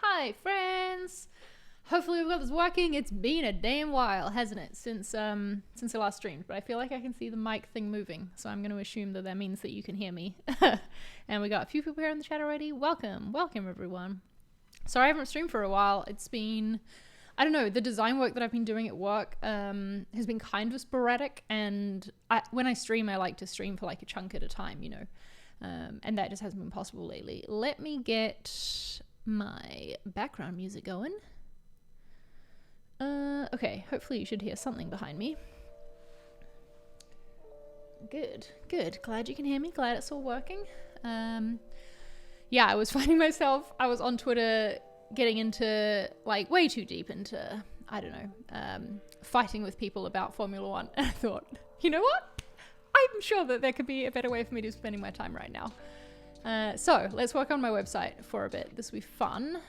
Hi friends! Hopefully we've got this working. It's been a damn while, hasn't it, since I last streamed, but I feel like I can see the mic thing moving, so I'm going to assume that means that you can hear me. And we got a few people here in the chat already. Welcome everyone. Sorry I haven't streamed for a while. It's been, I don't know, the design work that I've been doing at work has been kind of sporadic, and when I stream, I like to stream for like a chunk at a time, you know, and that just hasn't been possible lately. Let me get my background music going. Okay, hopefully you should hear something behind me. Good. Glad you can hear me. Glad it's all working. Yeah, I was finding myself, I was on Twitter getting into, like, way too deep into, I don't know, fighting with people about Formula One. And I thought, you know what? I'm sure that there could be a better way for me to be spending my time right now. So let's work on my website for a bit. This will be fun.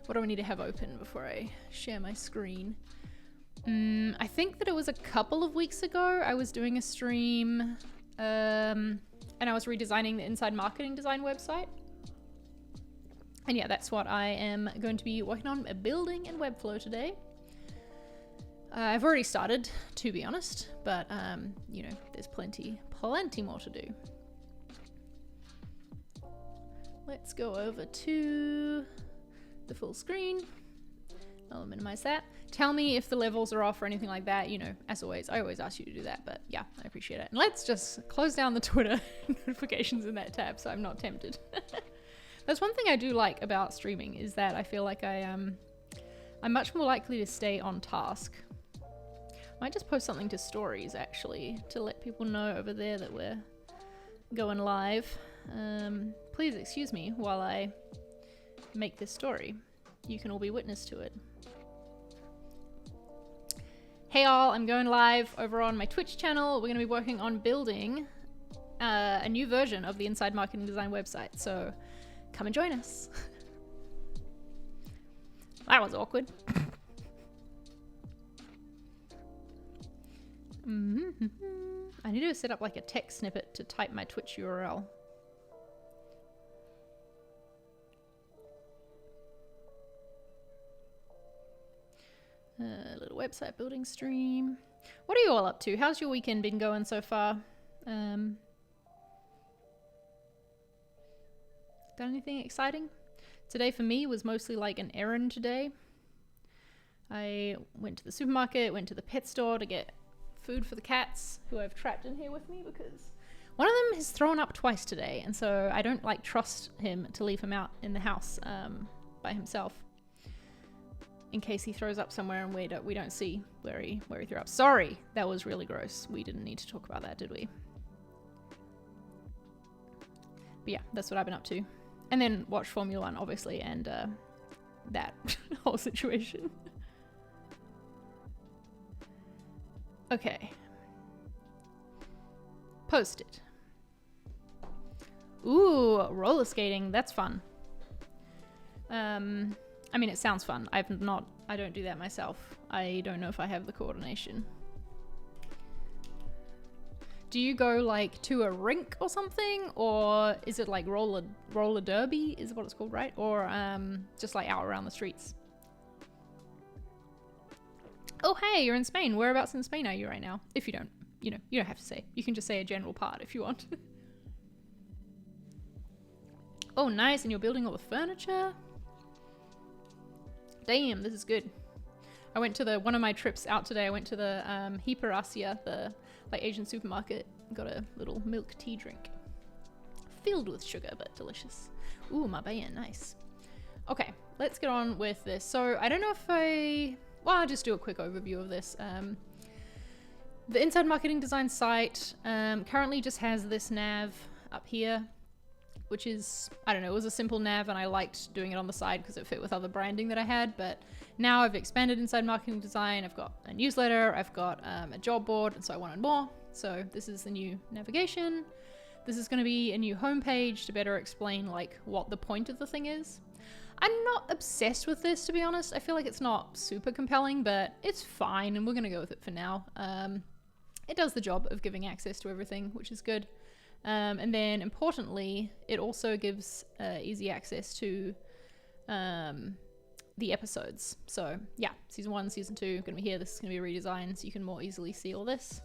What do I need to have open before I share my screen? I think that it was a couple of weeks ago I was doing a stream and I was redesigning the Inside Marketing Design website. And yeah, that's what I am going to be working on, building in Webflow today. I've already started, to be honest, but you know, there's plenty more to do. Let's go over to the full screen. I'll minimize that. Tell me if the levels are off or anything like that. You know, as always, I always ask you to do that, but yeah, I appreciate it. And let's just close down the Twitter notifications in that tab so I'm not tempted. That's one thing I do like about streaming, is that I feel like I'm much more likely to stay on task. I might just post something to stories actually to let people know over there that we're going live. Please excuse me while I make this story. You can all be witness to it. Hey all, I'm going live over on my Twitch channel. We're going to be working on building a new version of the Inside Marketing Design website, so come and join us. That was awkward. I need to set up like a text snippet to type my Twitch URL. Little website building stream. What are you all up to? How's your weekend been going so far? Done anything exciting? Today for me was mostly like an errand today. I went to the supermarket, went to the pet store to get food for the cats who I've trapped in here with me because one of them has thrown up twice today, and so I don't like trust him to leave him out in the house by himself in case he throws up somewhere and we don't see where he threw up. Sorry, that was really gross. We didn't need to talk about that, did we? But yeah, that's what I've been up to. And then watch Formula 1, obviously, and that whole situation. Okay. Post it. Ooh, roller skating. That's fun. I mean, it sounds fun. I don't do that myself. I don't know if I have the coordination. Do you go like to a rink or something? Or is it like roller derby is what it's called, right? Or just like out around the streets? Oh, hey, you're in Spain. Whereabouts in Spain are you right now? If you don't, you don't have to say. You can just say a general part if you want. Oh, nice. And you're building all the furniture? Damn, this is good. I went to one of my trips out today. I went to the Hyperasia, the like Asian supermarket. Got a little milk tea drink. Filled with sugar, but delicious. Ooh, mabaya, nice. Okay, let's get on with this. So I don't know if I'll just do a quick overview of this. The Inside Marketing Design site currently just has this nav up here, which is, I don't know, it was a simple nav and I liked doing it on the side because it fit with other branding that I had. But now I've expanded Inside Marketing Design. I've got a newsletter, I've got a job board, and so I wanted more. So this is the new navigation. This is going to be a new homepage to better explain like what the point of the thing is. I'm not obsessed with this, to be honest. I feel like it's not super compelling, but it's fine, and we're going to go with it for now. It does the job of giving access to everything, which is good. And then, importantly, it also gives easy access to the episodes. So, yeah, Season 1, Season 2, going to be here. This is going to be a redesign, so you can more easily see all this.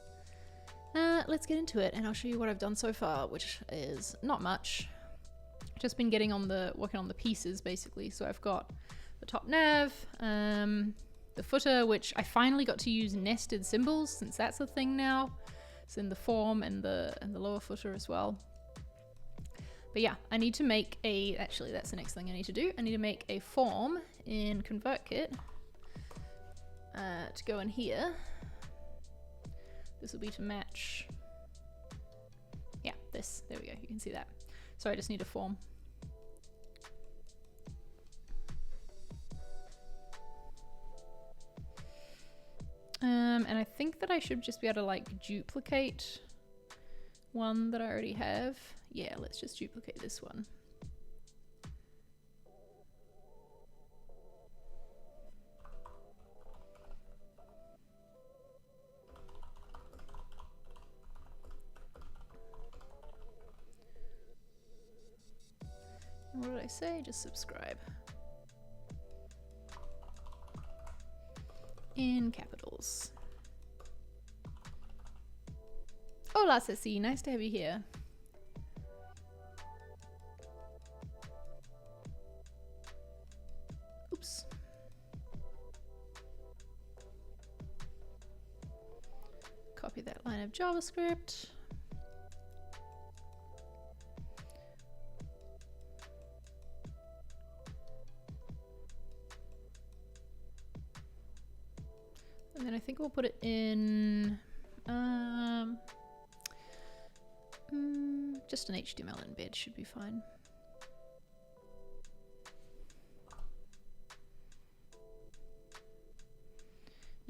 Let's get into it, and I'll show you what I've done so far, which is not much. Just been working on the pieces basically. So I've got the top nav, the footer, which I finally got to use nested symbols since that's a thing now. It's in the form and the lower footer as well. But yeah, I need to make actually that's the next thing I need to do. I need to make a form in Convertkit to go in here. This will be to match. Yeah, this. There we go. You can see that. So I just need a form. And I think that I should just be able to like duplicate one that I already have. Yeah, let's just duplicate this one. What did I say? Just subscribe. In capitals. Hola, Ceci. Nice to have you here. Oops. Copy that line of JavaScript. And then I think we'll put it in just an HTML embed should be fine.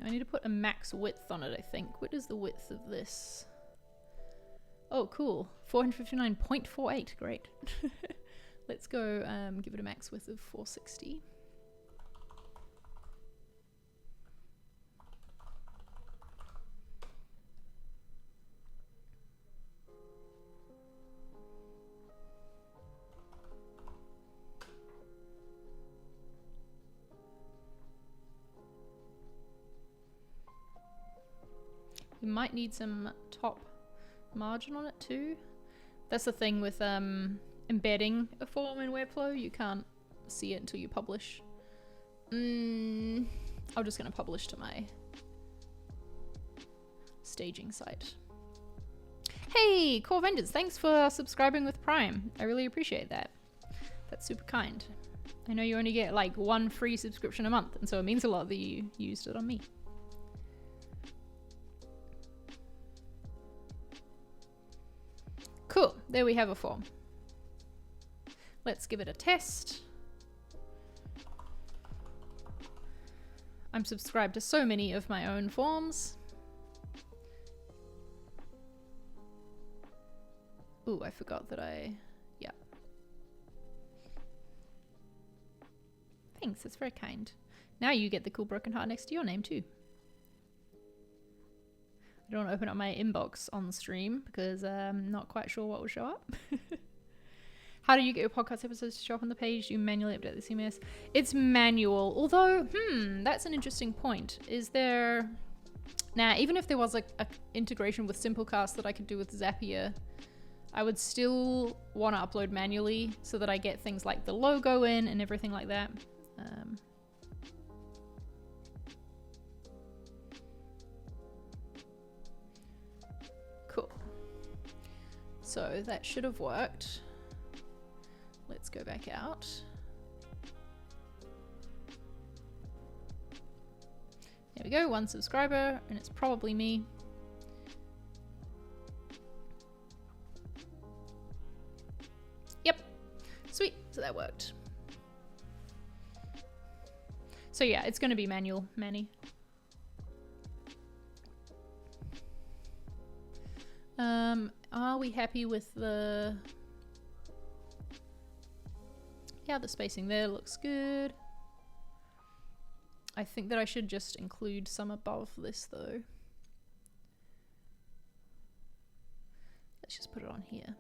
Now I need to put a max width on it, I think. What is the width of this? Oh, cool. 459.48. Great. Let's go give it a max width of 460. You might need some top margin on it too. That's the thing with embedding a form in Webflow. You can't see it until you publish. I'm just going to publish to my staging site. Hey, Core Vengeance, thanks for subscribing with Prime. I really appreciate that. That's super kind. I know you only get like 1 free subscription a month, and so it means a lot that you used it on me. Cool, there we have a form. Let's give it a test. I'm subscribed to so many of my own forms. Ooh, I forgot that yeah. Thanks, that's very kind. Now you get the cool broken heart next to your name too. I don't want to open up my inbox on the stream because I'm not quite sure what will show up. How do you get your podcast episodes to show up on the page? Do you manually update the CMS? It's manual, although, that's an interesting point. Is there... Now, even if there was like an integration with Simplecast that I could do with Zapier, I would still want to upload manually so that I get things like the logo in and everything like that. Cool. So that should have worked. Let's go back out. There we go, 1 subscriber, and it's probably me. Yep, sweet, so that worked. So yeah, it's gonna be manual, Manny. Are we happy with the... Yeah, the spacing there looks good. I think that I should just include some above this though. Let's just put it on here.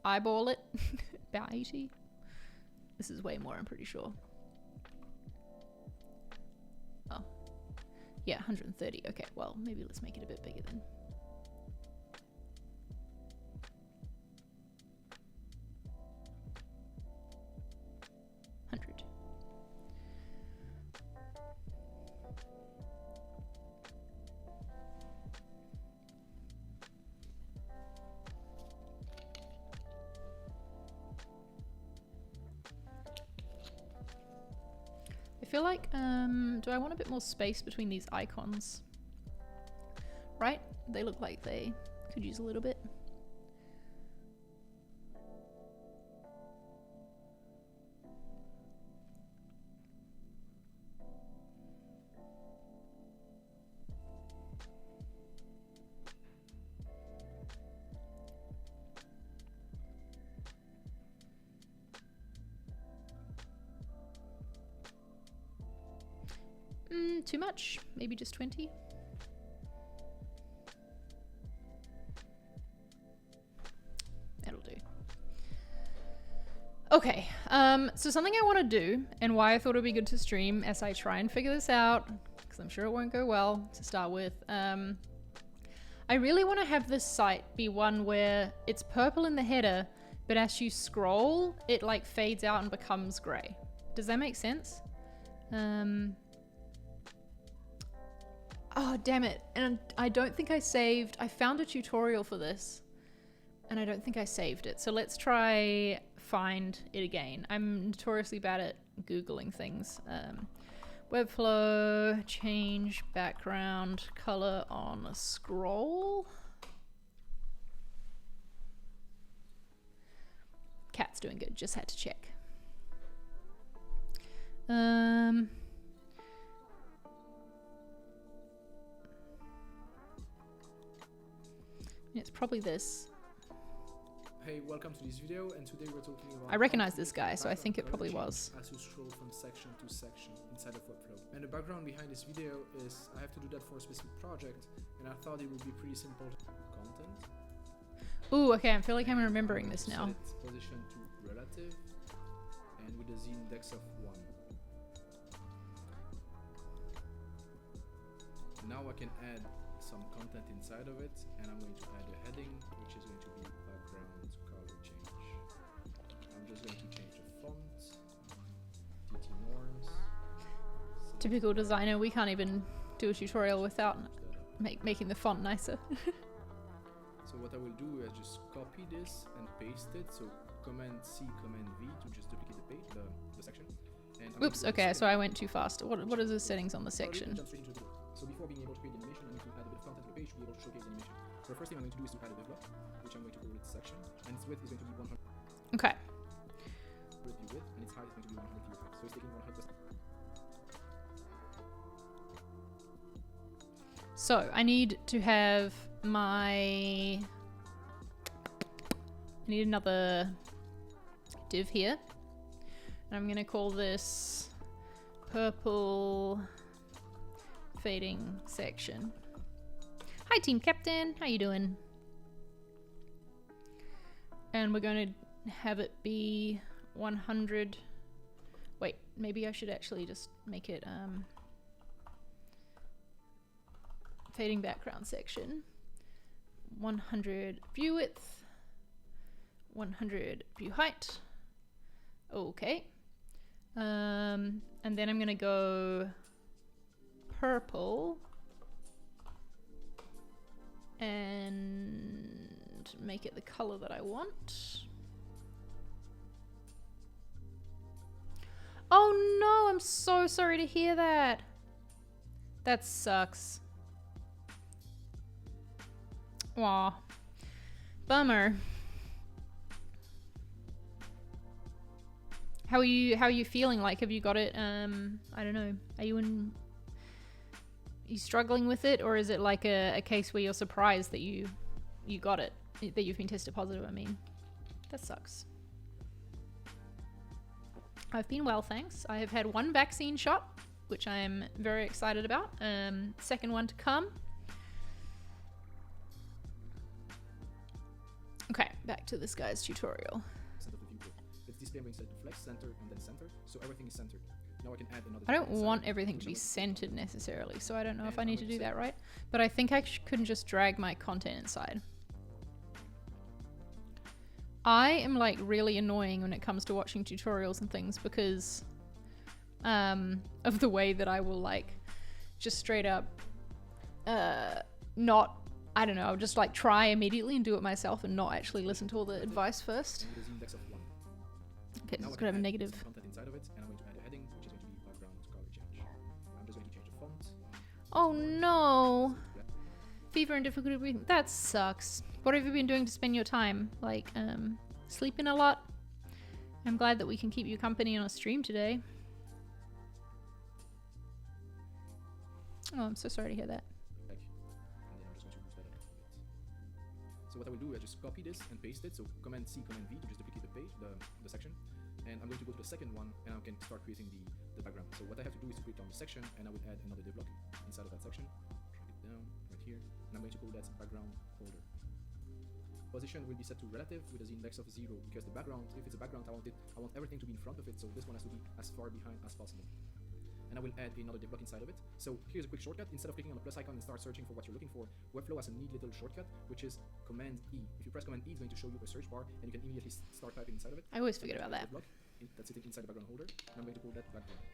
Eyeball it. About 80. This is way more, I'm pretty sure. Oh. Yeah, 130. Okay, well, maybe let's make it a bit bigger then. I feel like, do I want a bit more space between these icons? Right? They look like they could use a little bit. Too much? Maybe just 20? That'll do. Okay, so something I want to do, and why I thought it would be good to stream as I try and figure this out, because I'm sure it won't go well to start with, I really want to have this site be one where it's purple in the header, but as you scroll, it like fades out and becomes grey. Does that make sense? Oh, damn it. And I don't think I saved... I found a tutorial for this, and I don't think I saved it. So let's try find it again. I'm notoriously bad at Googling things. Webflow, change background color on a scroll. Cat's doing good, just had to check. It's probably this. Hey, welcome to this video, and today we're talking about... I recognize this guy, so I think it probably was. As you scroll from section to section inside of Webflow. And the background behind this video is I have to do that for a specific project, and I thought it would be pretty simple content. Ooh, okay, I feel like I'm remembering this now. Set its position to relative, and with a z index of 1. Now I can add some content inside of it, and I'm going to add a heading, which is going to be background color change. I'm just going to change the font, TT norms. Typical designer, we can't even do a tutorial without making the font nicer. So what I will do is just copy this and paste it. So Command C, Command V to just duplicate the page, the section. And oops, okay, so I went too fast. What are the settings on the section? So before being able to create the animation, I need to add a bit of content to the page to be able to showcase the animation. So the first thing I'm going to do is to add a develop, which I'm going to call it section, and its width is going to be 100. Okay. View width, and its height is going to be 100 view height. So it's taking 100%. So I need to have my... I need another div here. And I'm gonna call this purple fading section. Hi team captain, how you doing? And we're going to have it be 100. Wait, maybe I should actually just make it fading background section. 100 view width, 100 view height. Okay. And then I'm gonna go purple and make it the color that I want. Oh no, I'm so sorry to hear that. That sucks. Aw. Bummer. How are you feeling? Like, have you got it? I don't know. Are you struggling with it, or is it like a case where you're surprised that you got it, that you've been tested positive? I mean, that sucks. I've been well, thanks. I have had one vaccine shot, which I am very excited about. Second one to come. Okay, back to this guy's tutorial. It's displaying set to flex, center, and then center, so everything is centered. Now I can add another. I don't want everything to be centered necessarily, so I don't know if I need to do that right. But I think I couldn't just drag my content inside. I am like really annoying when it comes to watching tutorials and things because of the way that I will like just straight up not, I don't know, I'll just like try immediately and do it myself and not actually listen to all the advice first. Okay, this is gonna have a negative. Content inside of it, and I'm going to add a heading, which is going to be background color change. I'm just going to change the font. Oh no! Fever and difficulty breathing. That sucks. What have you been doing to spend your time? Like, sleeping a lot? I'm glad that we can keep you company on a stream today. Oh, I'm so sorry to hear that. And then I'm just going to move that up a bit. So what I will do is just copy this and paste it. So Command C, Command V to just duplicate the page, the section. And I'm going to go to the second one, and I can start creating the background. So what I have to do is to create down the section, and I will add another div block inside of that section. Drag it down right here, and I'm going to call that background holder. Position will be set to relative with a z index of 0, because the background, if it's a background, I want everything to be in front of it, so this one has to be as far behind as possible. And I will add another div block inside of it. So here's a quick shortcut. Instead of clicking on the plus icon and start searching for what you're looking for, Webflow has a neat little shortcut, which is Command E. If you press Command E, it's going to show you a search bar, and you can immediately start typing inside of it. I always forget about that. That's sitting inside the background holder, and I'm going to call that background.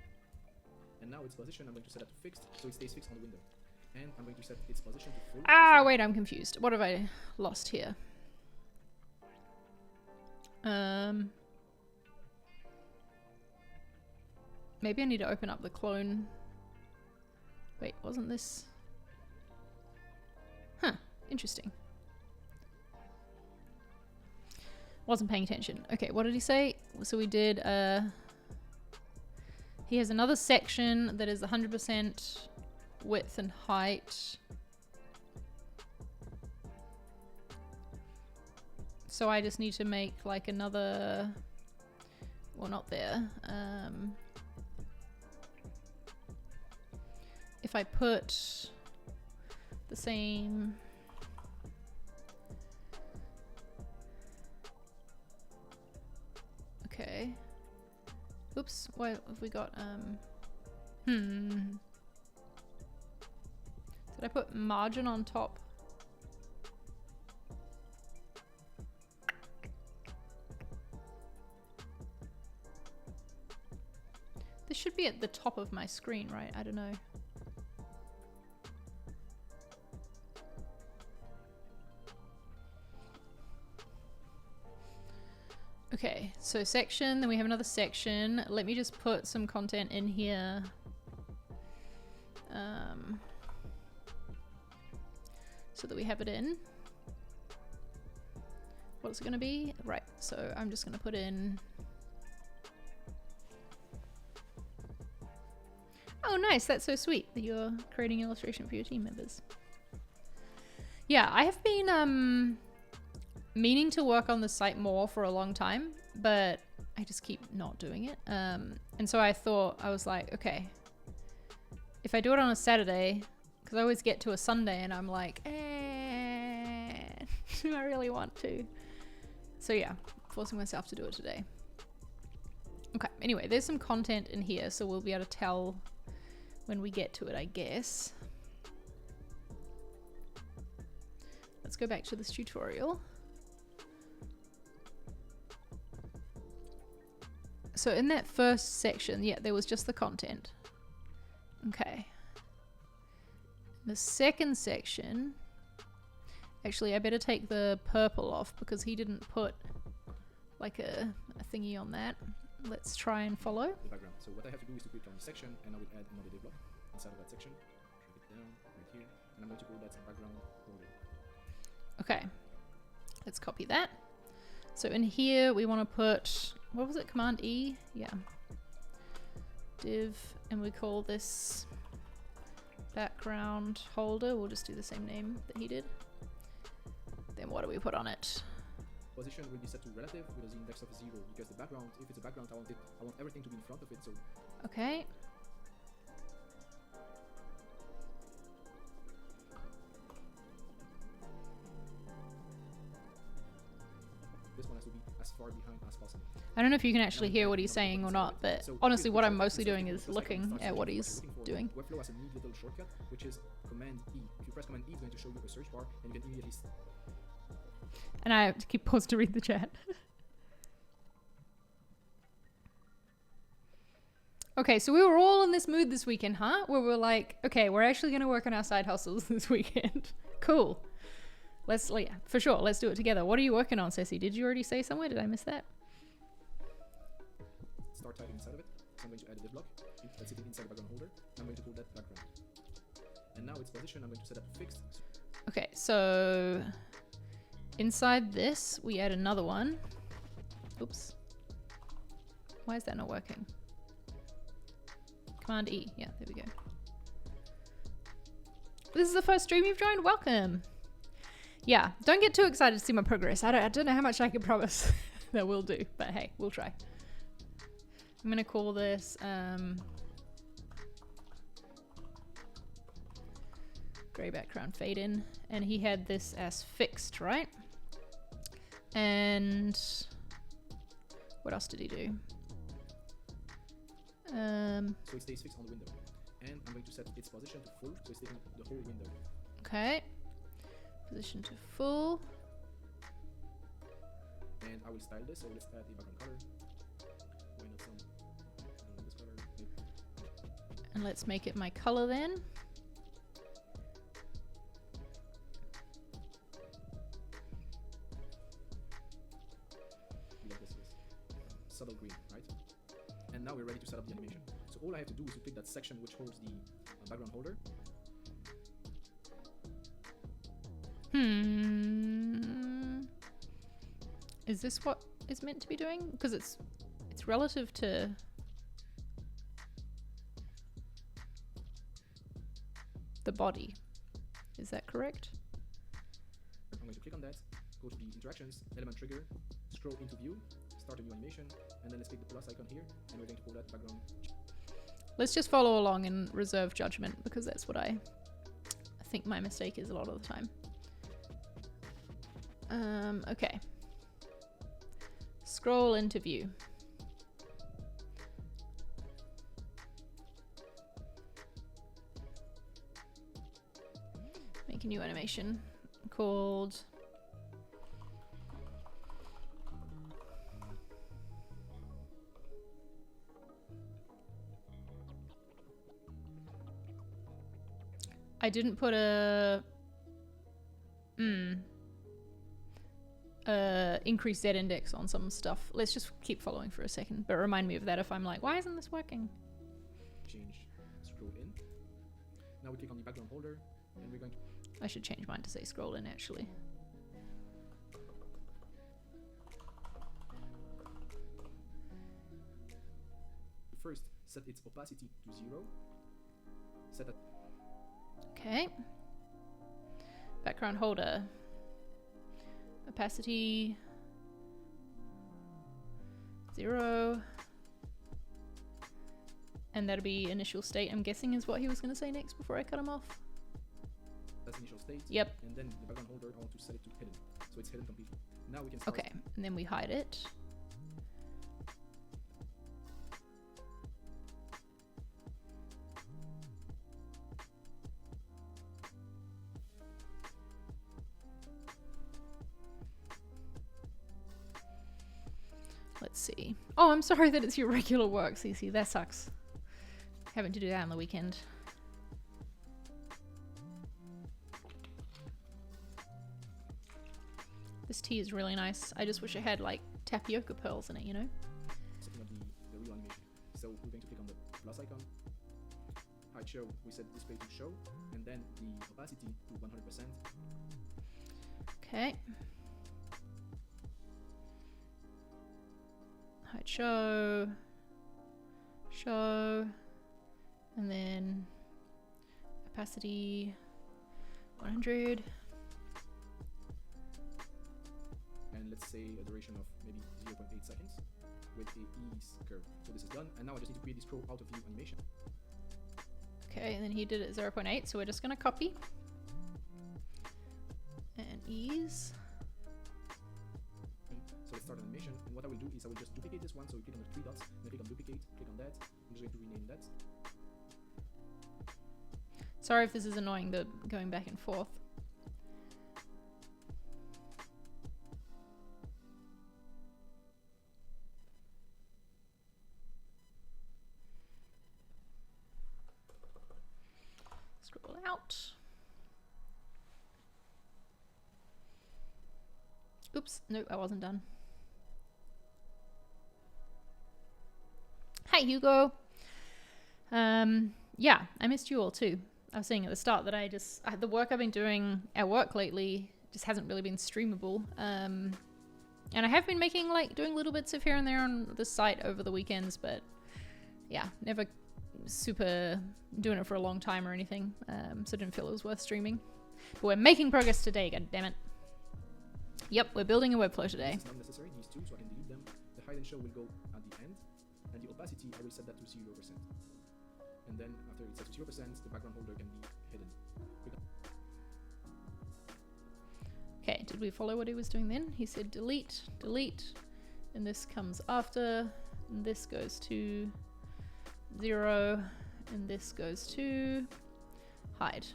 And now its position, I'm going to set it to fixed, so it stays fixed on the window. And I'm going to set its position to full. Ah, wait, I'm confused. What have I lost here? Maybe I need to open up the clone. Wait, wasn't this? Huh, interesting. Wasn't paying attention. Okay, what did he say? So we did He has another section that is 100% width and height. So I just need to make like another, well, not there. If I put the same, okay. Oops, what have we got? Did I put margin on top? This should be at the top of my screen, right? I don't know. Okay, so section, then we have another section. Let me just put some content in here. So that we have it in. What's it gonna be? Right, so I'm just gonna put in. Oh, nice, that's so sweet that you're creating illustration for your team members. Yeah, I have been meaning to work on the site more for a long time, but I just keep not doing it. And so I thought, I was like, okay, if I do it on a Saturday, because I always get to a Sunday and I'm like, do I really want to? So yeah, forcing myself to do it today. Okay, anyway, there's some content in here, so we'll be able to tell when we get to it, I guess. Let's go back to this tutorial. So in that first section, yeah, there was just the content. Okay. The second section, actually I better take the purple off because he didn't put like a thingy on that. Let's try and follow. The background. So what I have to do is to click on the section, and I will add another div block inside of that section. Drag it down right here, and I'm going to call that background folder. Okay, let's copy that. So in here we want to put, what was it, Command E? Yeah. Div, and we call this background holder. We'll just do the same name that he did. Then what do we put on it? Position will be set to relative with a z-index of 0, because the background, if it's a background, I want everything to be in front of it. So okay. this one has to be as far behind as possible. I don't know if you can actually hear what he's saying or not, but honestly what I'm mostly doing is looking at what he's doing. Webflow has a neat little shortcut, which is Command E. If you press Command E, it's going to show you a search bar, and you can immediately. And I have to keep pause to read the chat. Okay, so we were all in this mood this weekend, huh? Where we're like, okay, we're actually going to work on our side hustles this weekend. Cool. Let's, yeah, for sure, let's do it together. What are you working on, Ceci? Did you already say somewhere? Did I miss that? Start typing inside of it. So I'm going to add a div block. That's sitting inside the background holder. I'm going to call that background. And now its position, I'm going to set up to fixed. Okay, so inside this, we add another one. Oops. Why is that not working? Command E. Yeah, there we go. This is the first stream you've joined? Welcome. Yeah, don't get too excited to see my progress. I don't know how much I can promise that we'll do, but hey, we'll try. I'm gonna call this gray background fade in, and he had this as fixed, right? And what else did he do? So it stays fixed on the window, and I'm going to set its position to full, so it's taking the whole window. Okay. Position to full. And I will style this, so let's add a background color. Why not some this color? And let's make it my color then. Like this is subtle green, right? And now we're ready to set up the animation. So all I have to do is to click that section which holds the background holder. Is this what is meant to be doing? Because it's relative to... the body. Is that correct? I'm going to click on that, go to the interactions, element trigger, scroll into view, start a new animation, and then let's click the plus icon here, and we're going to pull that background. Let's just follow along and reserve judgment, because that's what I think my mistake is a lot of the time. Okay. Scroll into view. Make a new animation called I didn't put a increase Z index on some stuff. Let's just keep following for a second, but remind me of that if I'm like, why isn't this working? Change, scroll in. Now we click on the background holder, and we're going to... I should change mine to say scroll in actually. First, set its opacity to 0. Set that. Okay. Background holder. Opacity 0. And that'll be initial state, I'm guessing is what he was going to say next before I cut him off. That's initial state. Yep. And then the background holder, I want to set it to hidden. So it's hidden completely. Now we can start. Okay, and then we hide it. Let's see. Oh, I'm sorry that it's your regular work, Cece. That sucks. Having to do that on the weekend. This tea is really nice. I just wish it had like tapioca pearls in it, you know? Setting up the real animation. So we're going to click on the plus icon. Hide show, we set display to show, and then the opacity to 100%. Okay. Hide show, show, and then opacity 100. And let's say a duration of maybe 0.8 seconds with a ease curve. So this is done, and now I just need to create this scroll out of view animation. Okay, and then he did it 0.8, so we're just gonna copy and ease. So let's start an animation, and what I will do is I will just duplicate this one, so we click on the 3 dots, then click on duplicate, click on that. I'm just going to rename that. Sorry if this is annoying, the going back and forth. Scroll out. Oops, no, I wasn't done. Hi, Hugo. Yeah, I missed you all too. I was saying at the start that the work I've been doing at work lately just hasn't really been streamable. And I have been doing little bits of here and there on the site over the weekends, but yeah, never super doing it for a long time or anything. So I didn't feel it was worth streaming. But we're making progress today, god damn it. Yep, we're building a Webflow today. This is not necessary, these two, so I can delete them. The hide and show will go at the end, and the opacity, I will set that to 0%. And then after it's set to 0%, the background holder can be hidden. Okay, did we follow what he was doing then? He said delete, delete, and this comes after, and this goes to 0, and this goes to hide.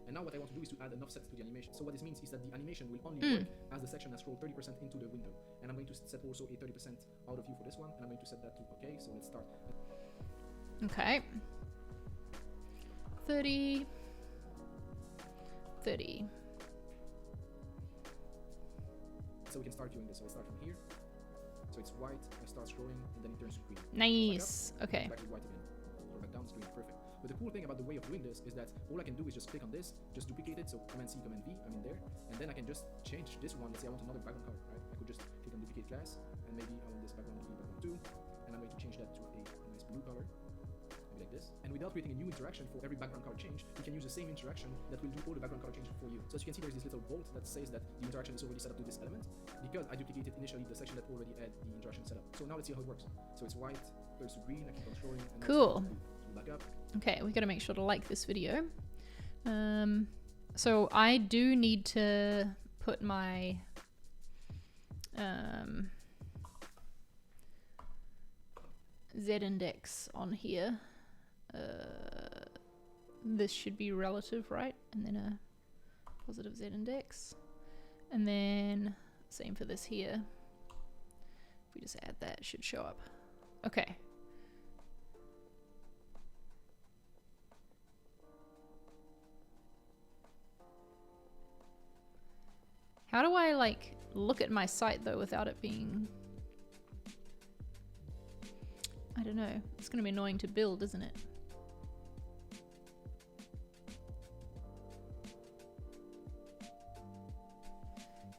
And now what I want to do is to add an offset to the animation. So what this means is that the animation will only work as the section has scrolled 30% into the window. And I'm going to set also a 30% out of view for this one. And I'm going to set that to OK. So let's start. Okay. 30. 30. So we can start doing this. So I start from here. So it's white. I start scrolling and then it turns to green. Nice. Okay. Back to white again. Go back down. It's green. Perfect. But the cool thing about the way of doing this is that all I can do is just click on this, just duplicate it, so Command C, Command V, I'm in there, and then I can just change this one. Let's say I want another background color, right? I could just click on duplicate class, and maybe I want this background to be background 2, and I'm going to change that to a nice blue color, maybe like this. And without creating a new interaction for every background color change, we can use the same interaction that will do all the background color changes for you. So as you can see, there's this little bolt that says that the interaction is already set up to this element, because I duplicated initially the section that already had the interaction set up. So now let's see how it works. So it's white, turns to green, I keep on scrolling, and cool. Back up. Okay, we gotta make sure to like this video. So I do need to put my z-index on here. This should be relative, right? And then a positive z-index. And then same for this here. If we just add that, it should show up. Okay. How do I like look at my site though without it being, I don't know, it's gonna be annoying to build, isn't it?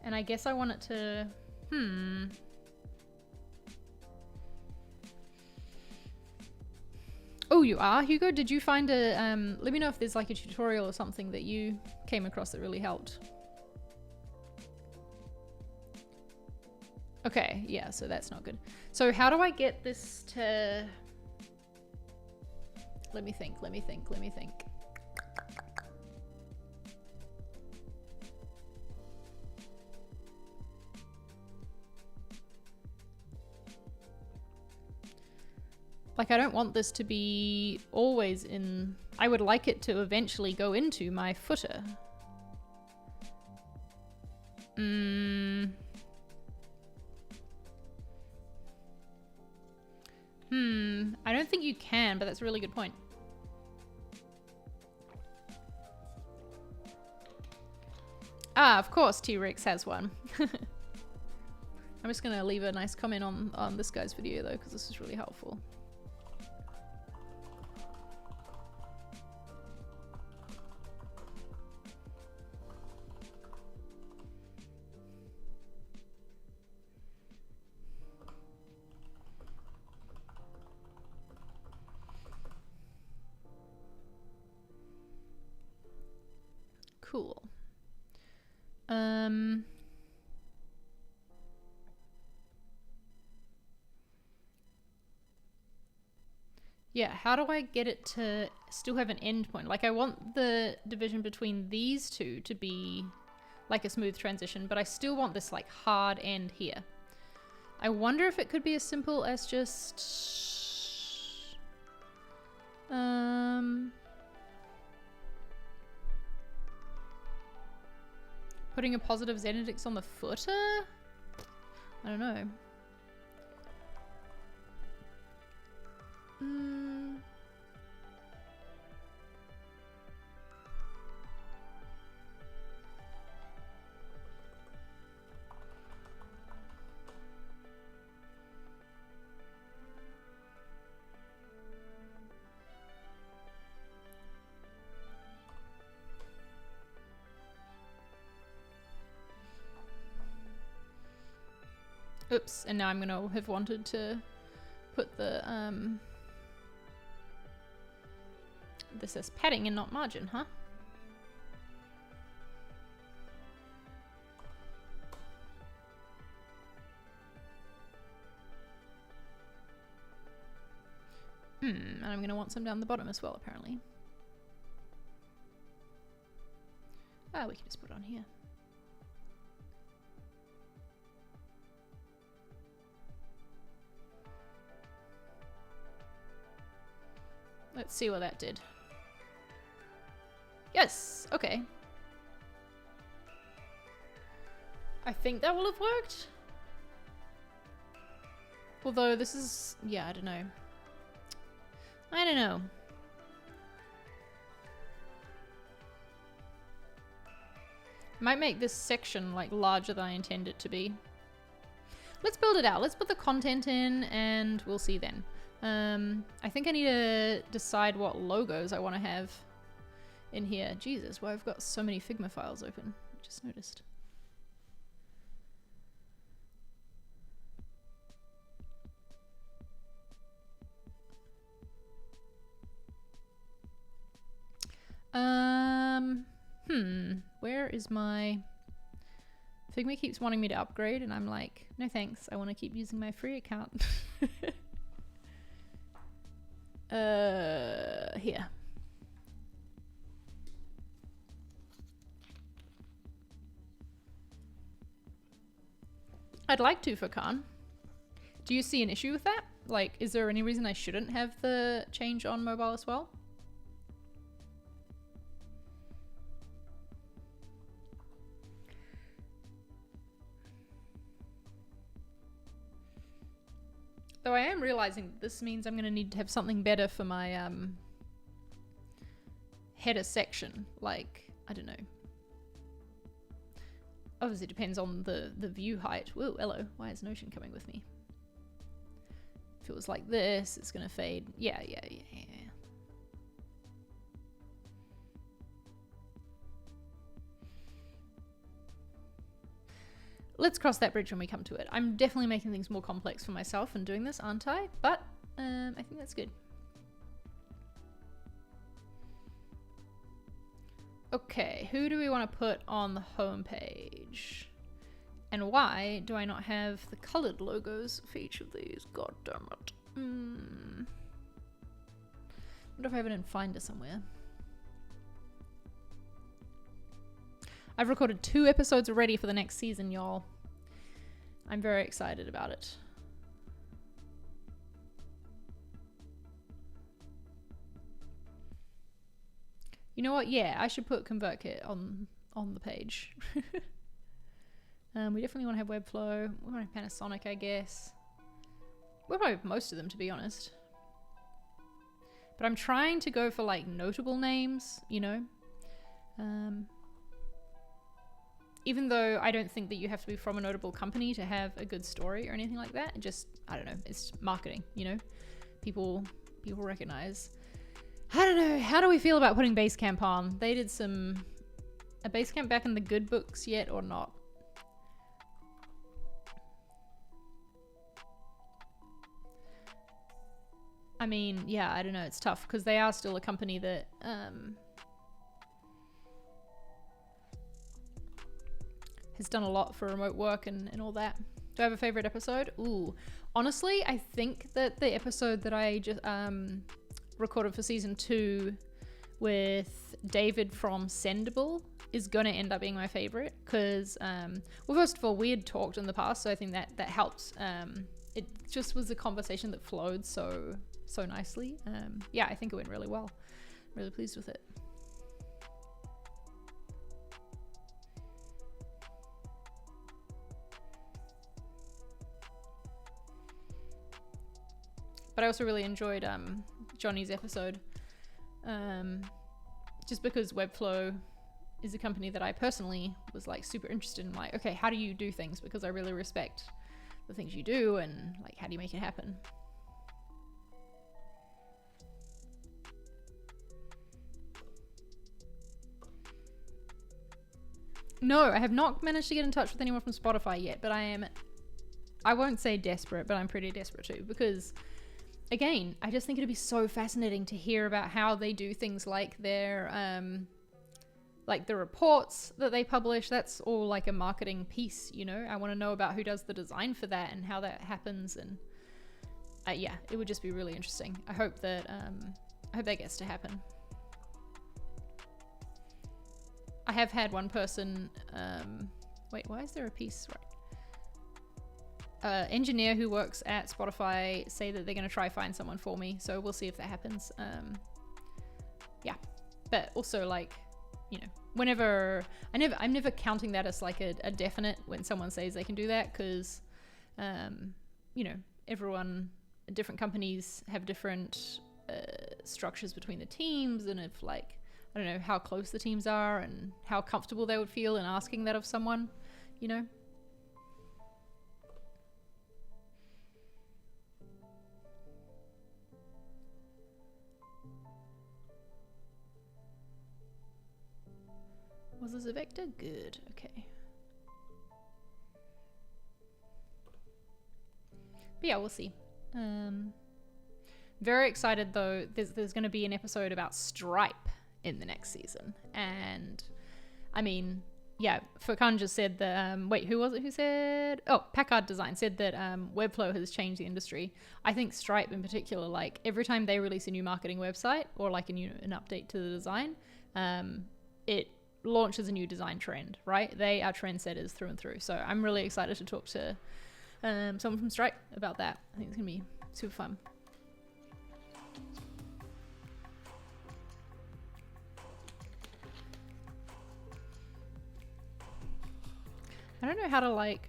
And I guess I want it to, Oh, you are, Hugo? Did you find a, let me know if there's like a tutorial or something that you came across that really helped. Okay, yeah, so that's not good. So how do I get this to... Let me think. Like, I don't want this to be always in... I would like it to eventually go into my footer. I don't think you can, but that's a really good point. Ah, of course T-Rex has one. I'm just gonna leave a nice comment on this guy's video though, because this is really helpful. Cool. Yeah, how do I get it to still have an endpoint? Like, I want the division between these two to be like a smooth transition, but I still want this like hard end here. I wonder if it could be as simple as just putting a positive z-index on the footer? I don't know. Oops, and now I'm gonna have wanted to put the this as padding and not margin, huh? And I'm gonna want some down the bottom as well, apparently. Ah, we can just put it on here. Let's see what that did. Yes! Okay. I think that will have worked. Although this is... yeah, I don't know. I don't know. Might make this section like larger than I intend it to be. Let's build it out. Let's put the content in and we'll see then. I think I need to decide what logos I want to have in here. Jesus, why I've got so many Figma files open. I just noticed. Where is my... Figma keeps wanting me to upgrade and I'm like, no thanks, I want to keep using my free account. Here. I'd like to for Khan. Do you see an issue with that? Like, is there any reason I shouldn't have the change on mobile as well? Though I am realizing this means I'm going to need to have something better for my header section. Like, I don't know. Obviously it depends on the view height. Whoa, hello. Why is Notion coming with me? If it was like this, it's going to fade. Yeah. Let's cross that bridge when we come to it. I'm definitely making things more complex for myself and doing this, aren't I? But I think that's good. Okay, who do we want to put on the home page? And why do I not have the colored logos for each of these? God damn it. I wonder if I have it in Finder somewhere. I've recorded 2 episodes already for the next season, y'all. I'm very excited about it. You know what? Yeah, I should put Convertkit on the page. We definitely want to have Webflow. We want to have Panasonic, I guess. We'll probably have most of them, to be honest. But I'm trying to go for like notable names, you know? Even though I don't think that you have to be from a notable company to have a good story or anything like that. It just, I don't know, it's marketing, you know? People recognize. I don't know, how do we feel about putting Basecamp on? They did a Basecamp back in the good books yet or not? I mean, yeah, I don't know, it's tough because they are still a company that has done a lot for remote work and all that. Do I have a favorite episode? Ooh, honestly, I think that the episode that I just recorded for season 2 with David from Sendable is gonna end up being my favorite because, well, first of all, we had talked in the past, so I think that helps. It just was a conversation that flowed so nicely. Yeah, I think it went really well. Really pleased with it. But I also really enjoyed Johnny's episode, just because Webflow is a company that I personally was like super interested in. Like, okay, how do you do things? Because I really respect the things you do, and like, how do you make it happen? No, I have not managed to get in touch with anyone from Spotify yet, but I won't say desperate, but I'm pretty desperate too, because again, I just think it'd be so fascinating to hear about how they do things like their, like the reports that they publish. That's all like a marketing piece, you know? I want to know about who does the design for that and how that happens. And yeah, it would just be really interesting. I hope that gets to happen. I have had one person, wait, why is there a piece? Right. Engineer who works at Spotify say that they're going to try find someone for me, so we'll see if that happens. Yeah, but also, like, you know, whenever I'm never counting that as like a definite when someone says they can do that, because you know, different companies have different structures between the teams, and if like, I don't know how close the teams are and how comfortable they would feel in asking that of someone, you know. Was this a vector? Good. Okay. But yeah, we'll see. Very excited though. There's going to be an episode about Stripe in the next season, and I mean, yeah, Furkan just said that. Wait, who was it who said? Oh, Packard Design said that Webflow has changed the industry. I think Stripe in particular, like every time they release a new marketing website or like an update to the design, it launches a new design trend. Right? They are trendsetters through and through. So I'm really excited to talk to someone from Stripe about that. I think it's gonna be super fun. I don't know how to like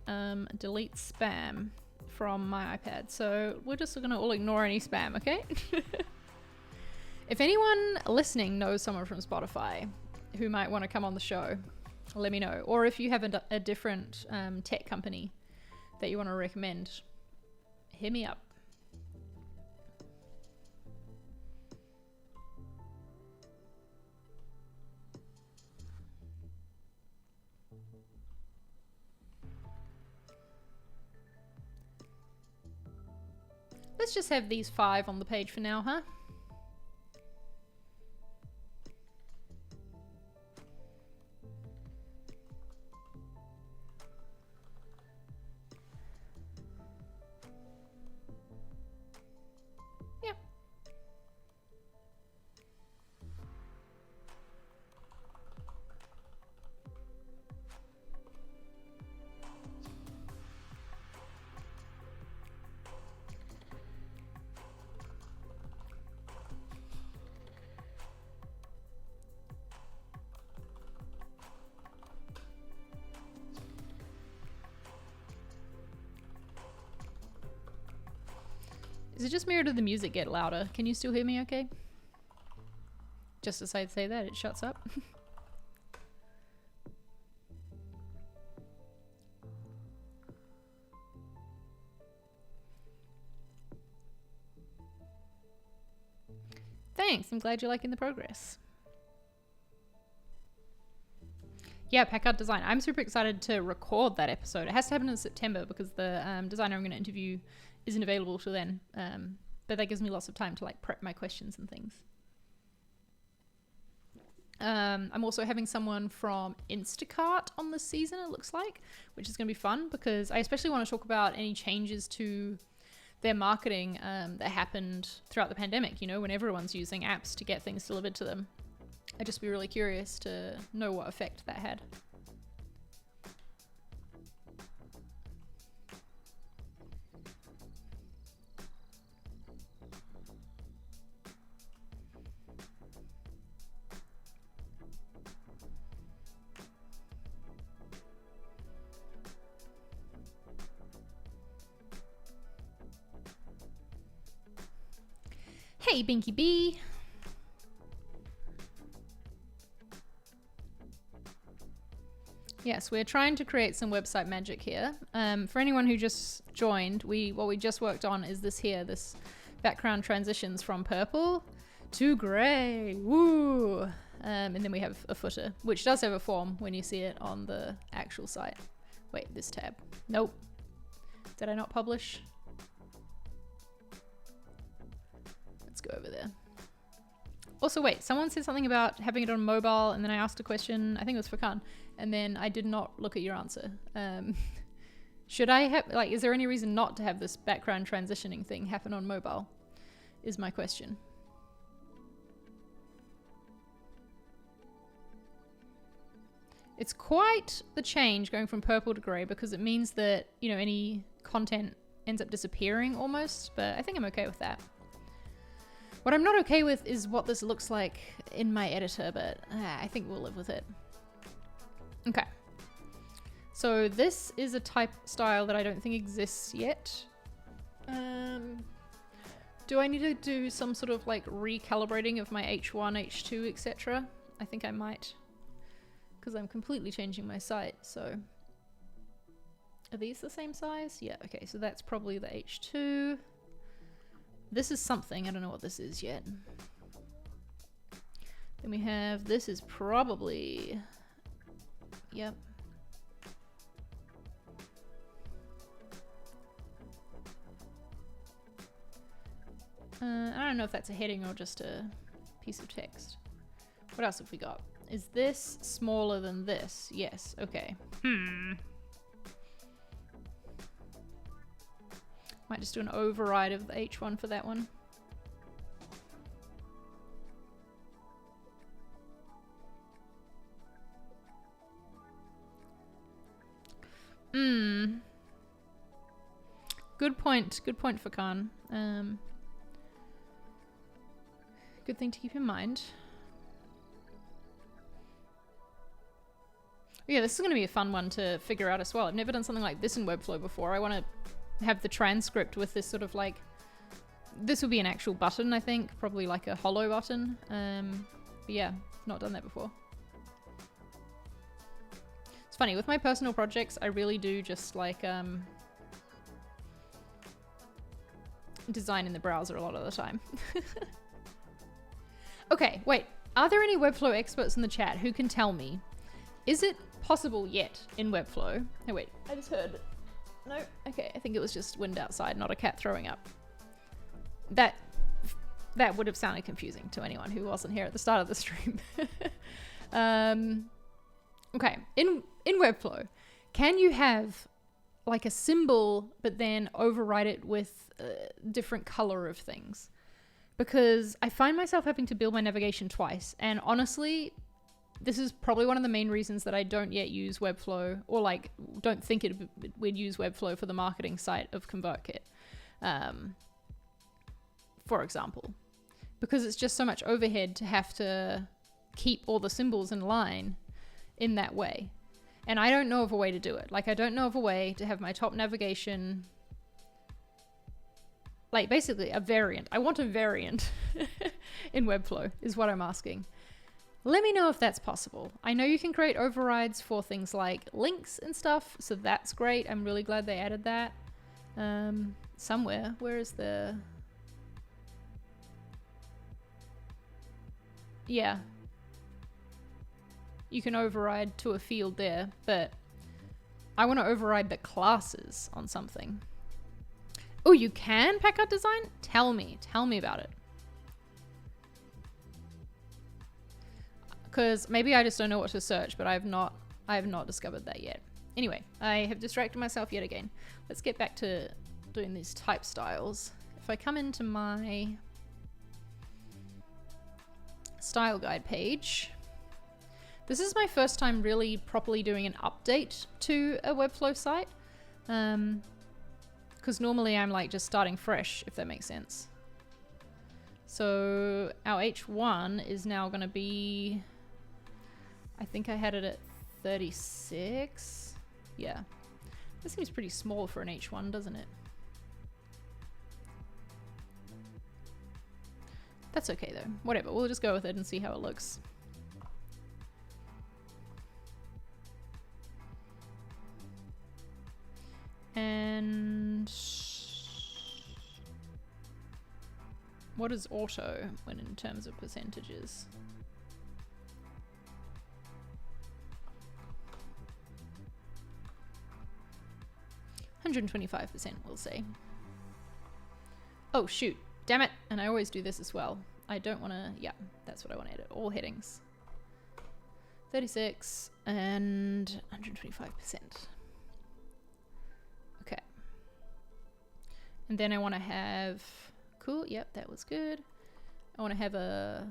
delete spam from my iPad, so we're just gonna all ignore any spam, okay? If anyone listening knows someone from Spotify who might want to come on the show, let me know. Or if you have a different tech company that you want to recommend, hit me up. Let's just have these 5 on the page for now, huh? Yeah. Is it just me or did the music get louder? Can you still hear me okay? Just as I'd say that, it shuts up. Thanks, I'm glad you're liking the progress. Yeah, Packard Design. I'm super excited to record that episode. It has to happen in September because the designer I'm going to interview isn't available till then. But that gives me lots of time to like prep my questions and things. I'm also having someone from Instacart on this season, it looks like, which is going to be fun because I especially want to talk about any changes to their marketing that happened throughout the pandemic, you know, when everyone's using apps to get things delivered to them. I'd just be really curious to know what effect that had. Hey, Binky Bee. Yes, we're trying to create some website magic here. For anyone who just joined, what we just worked on is this here, this background transitions from purple to gray. Woo! And then we have a footer, which does have a form when you see it on the actual site. Wait, this tab. Nope. Did I not publish? Let's go over there. Also, wait, someone said something about having it on mobile, and then I asked a question, I think it was Furkan, and then I did not look at your answer. Should I have, like, is there any reason not to have this background transitioning thing happen on mobile? Is my question. It's quite the change going from purple to grey because it means that, you know, any content ends up disappearing almost, but I think I'm okay with that. What I'm not okay with is what this looks like in my editor, but I think we'll live with it. Okay. So this is a type style that I don't think exists yet. Do I need to do some sort of like recalibrating of my H1, H2, etc.? I think I might, because I'm completely changing my site. So are these the same size? Yeah, okay, so that's probably the H2. This is something, I don't know what this is yet. Then we have, this is probably Yep. I don't know if that's a heading or just a piece of text. What else have we got? Is this smaller than this? Yes. Okay. Might just do an override of the H1 for that one. Good point. Good point for Khan. Good thing to keep in mind. Yeah, this is going to be a fun one to figure out as well. I've never done something like this in Webflow before. I want to have the transcript with this sort of like... This will be an actual button, I think. Probably like a hollow button. But yeah, not done that before. It's funny, with my personal projects, I really do just like... design in the browser a lot of the time. Okay, wait. Are there any Webflow experts in the chat who can tell me, is it possible yet in Webflow? Oh wait, I just heard. No, okay, I think it was just wind outside, not a cat throwing up. That would have sounded confusing to anyone who wasn't here at the start of the stream. Okay, in Webflow, can you have like a symbol but then override it with a different color of things? Because I find myself having to build my navigation twice, and honestly, this is probably one of the main reasons that I don't yet use Webflow, or like don't think we'd use Webflow for the marketing site of Convertkit, for example, because it's just so much overhead to have to keep all the symbols in line in that way. And I don't know of a way to do it. Like, I don't know of a way to have my top navigation, like basically a variant. I want a variant in Webflow is what I'm asking. Let me know if that's possible. I know you can create overrides for things like links and stuff, so that's great. I'm really glad they added that. Somewhere. Where is the... Yeah. You can override to a field there, but I want to override the classes on something. Oh, you can pack out design? Tell me about it. Because maybe I just don't know what to search, but I have not discovered that yet. Anyway, I have distracted myself yet again. Let's get back to doing these type styles. If I come into my style guide page, this is my first time really properly doing an update to a Webflow site. Because normally I'm like just starting fresh, if that makes sense. So our H1 is now going to be, I think I had it at 36. Yeah. This seems pretty small for an H1, doesn't it? That's okay though. Whatever, we'll just go with it and see how it looks. And what is auto when in terms of percentages? %125%, we'll say. Oh shoot, damn it. And I always do this as well. I don't want to, yeah, that's what I want to edit. All headings. 36 and 125%. Okay. And then I want to have, cool, yep, that was good. I want to have a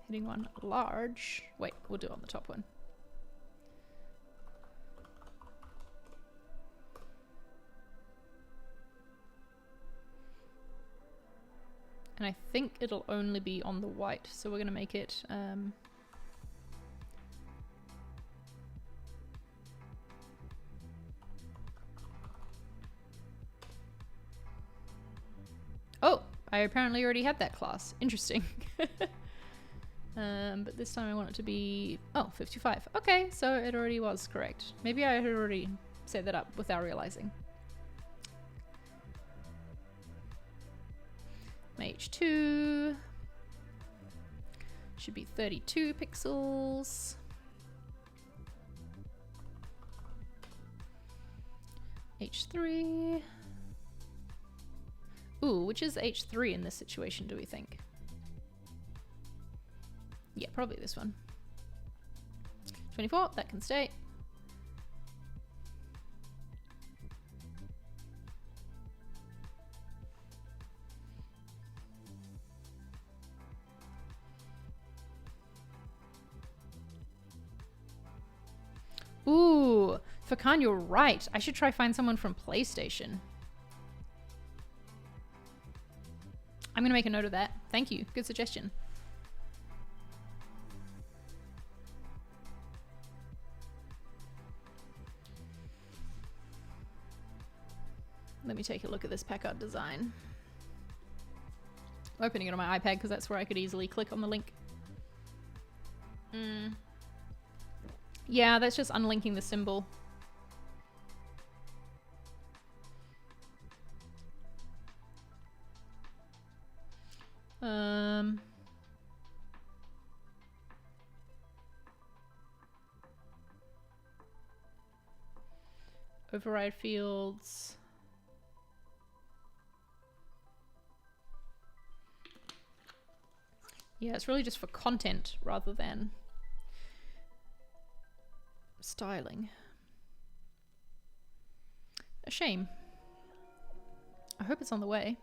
heading one large. Wait, we'll do it on the top one. And I think it'll only be on the white, so we're going to make it oh, I apparently already had that class. Interesting. But this time I want it to be, oh, 55. Okay, so it already was correct. Maybe I had already set that up without realizing. H2 should be 32 pixels. H3. Ooh, which is H3 in this situation, do we think? Yeah, probably this one. 24, that can stay. Ooh, Fakan, you're right. I should try find someone from PlayStation. I'm gonna make a note of that. Thank you. Good suggestion. Let me take a look at this pack art design. I'm opening it on my iPad because that's where I could easily click on the link. Yeah, that's just unlinking the symbol. Override fields. Yeah, it's really just for content rather than styling. A shame. I hope it's on the way.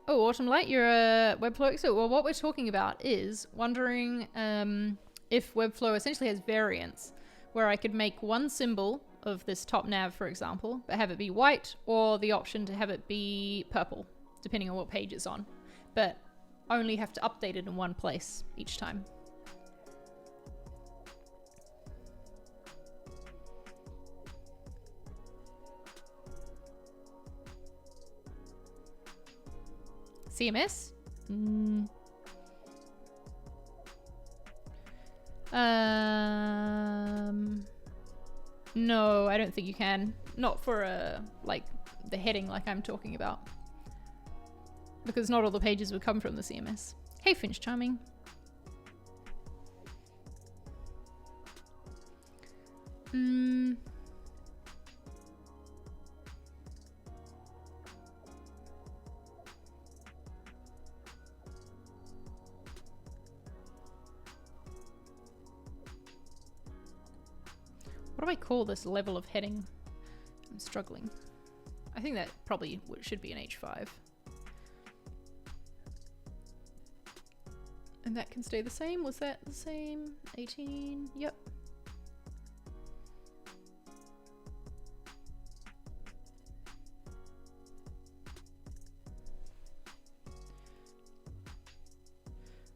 Oh, Autumn Light, you're a Webflow expert. Well, what we're talking about is wondering if Webflow essentially has variants where I could make one symbol of this top nav, for example, but have it be white, or the option to have it be purple, depending on what page it's on, but only have to update it in one place each time. CMS? No, I don't think you can. Not for like the heading like I'm talking about. Because not all the pages would come from the CMS. Hey, Finch Charming. What do I call this level of heading? I'm struggling. I think that probably should be an H5. And that can stay the same? Was that the same? 18? Yep.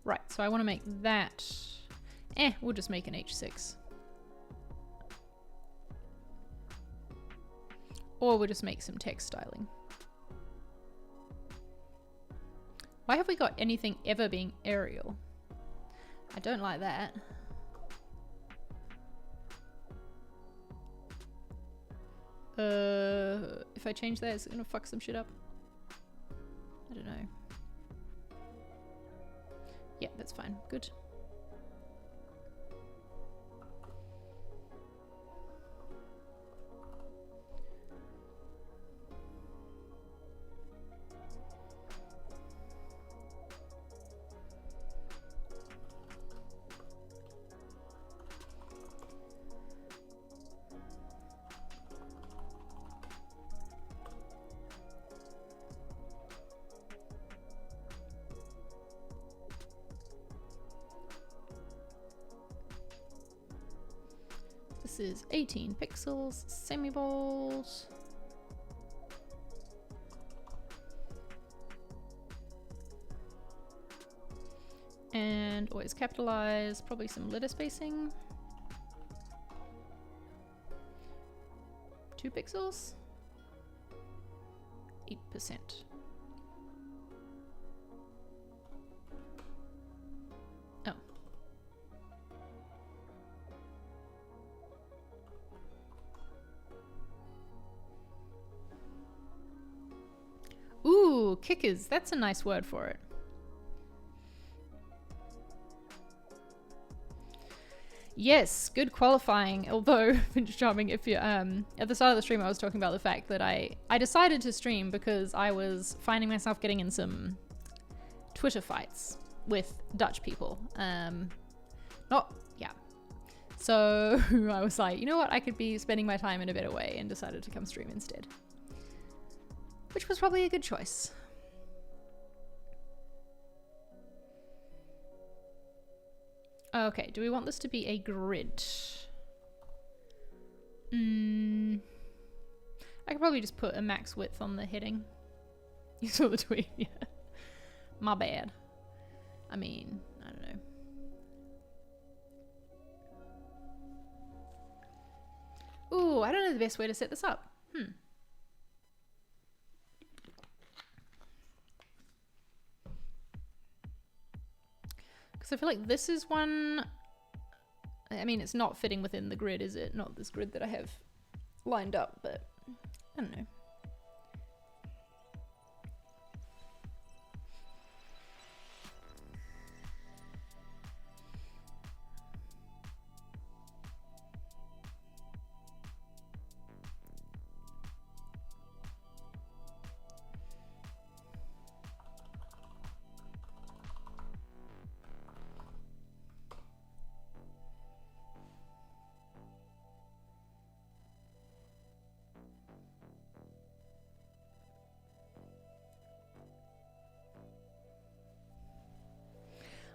Right, so I want to make that... we'll just make an H6. Or we'll just make some text styling. Why have we got anything ever being Arial? I don't like that. If I change that, is it gonna fuck some shit up? I don't know. Yeah, that's fine. Good. This is 18 pixels, semi-bold. And always capitalize, probably some letter spacing. 2 pixels. 8%. Oh. Ooh, kickers. That's a nice word for it. Yes, good qualifying. Although, Finch Charming, if you're at the start of the stream, I was talking about the fact that I decided to stream because I was finding myself getting in some Twitter fights with Dutch people. So I was like, you know what? I could be spending my time in a better way, and decided to come stream instead, which was probably a good choice. Okay, do we want this to be a grid? I could probably just put a max width on the heading. You saw the tweet, yeah. My bad. I mean, I don't know. Ooh, I don't know the best way to set this up. Because I feel like this is one... I mean, it's not fitting within the grid, is it? Not this grid that I have lined up, but I don't know.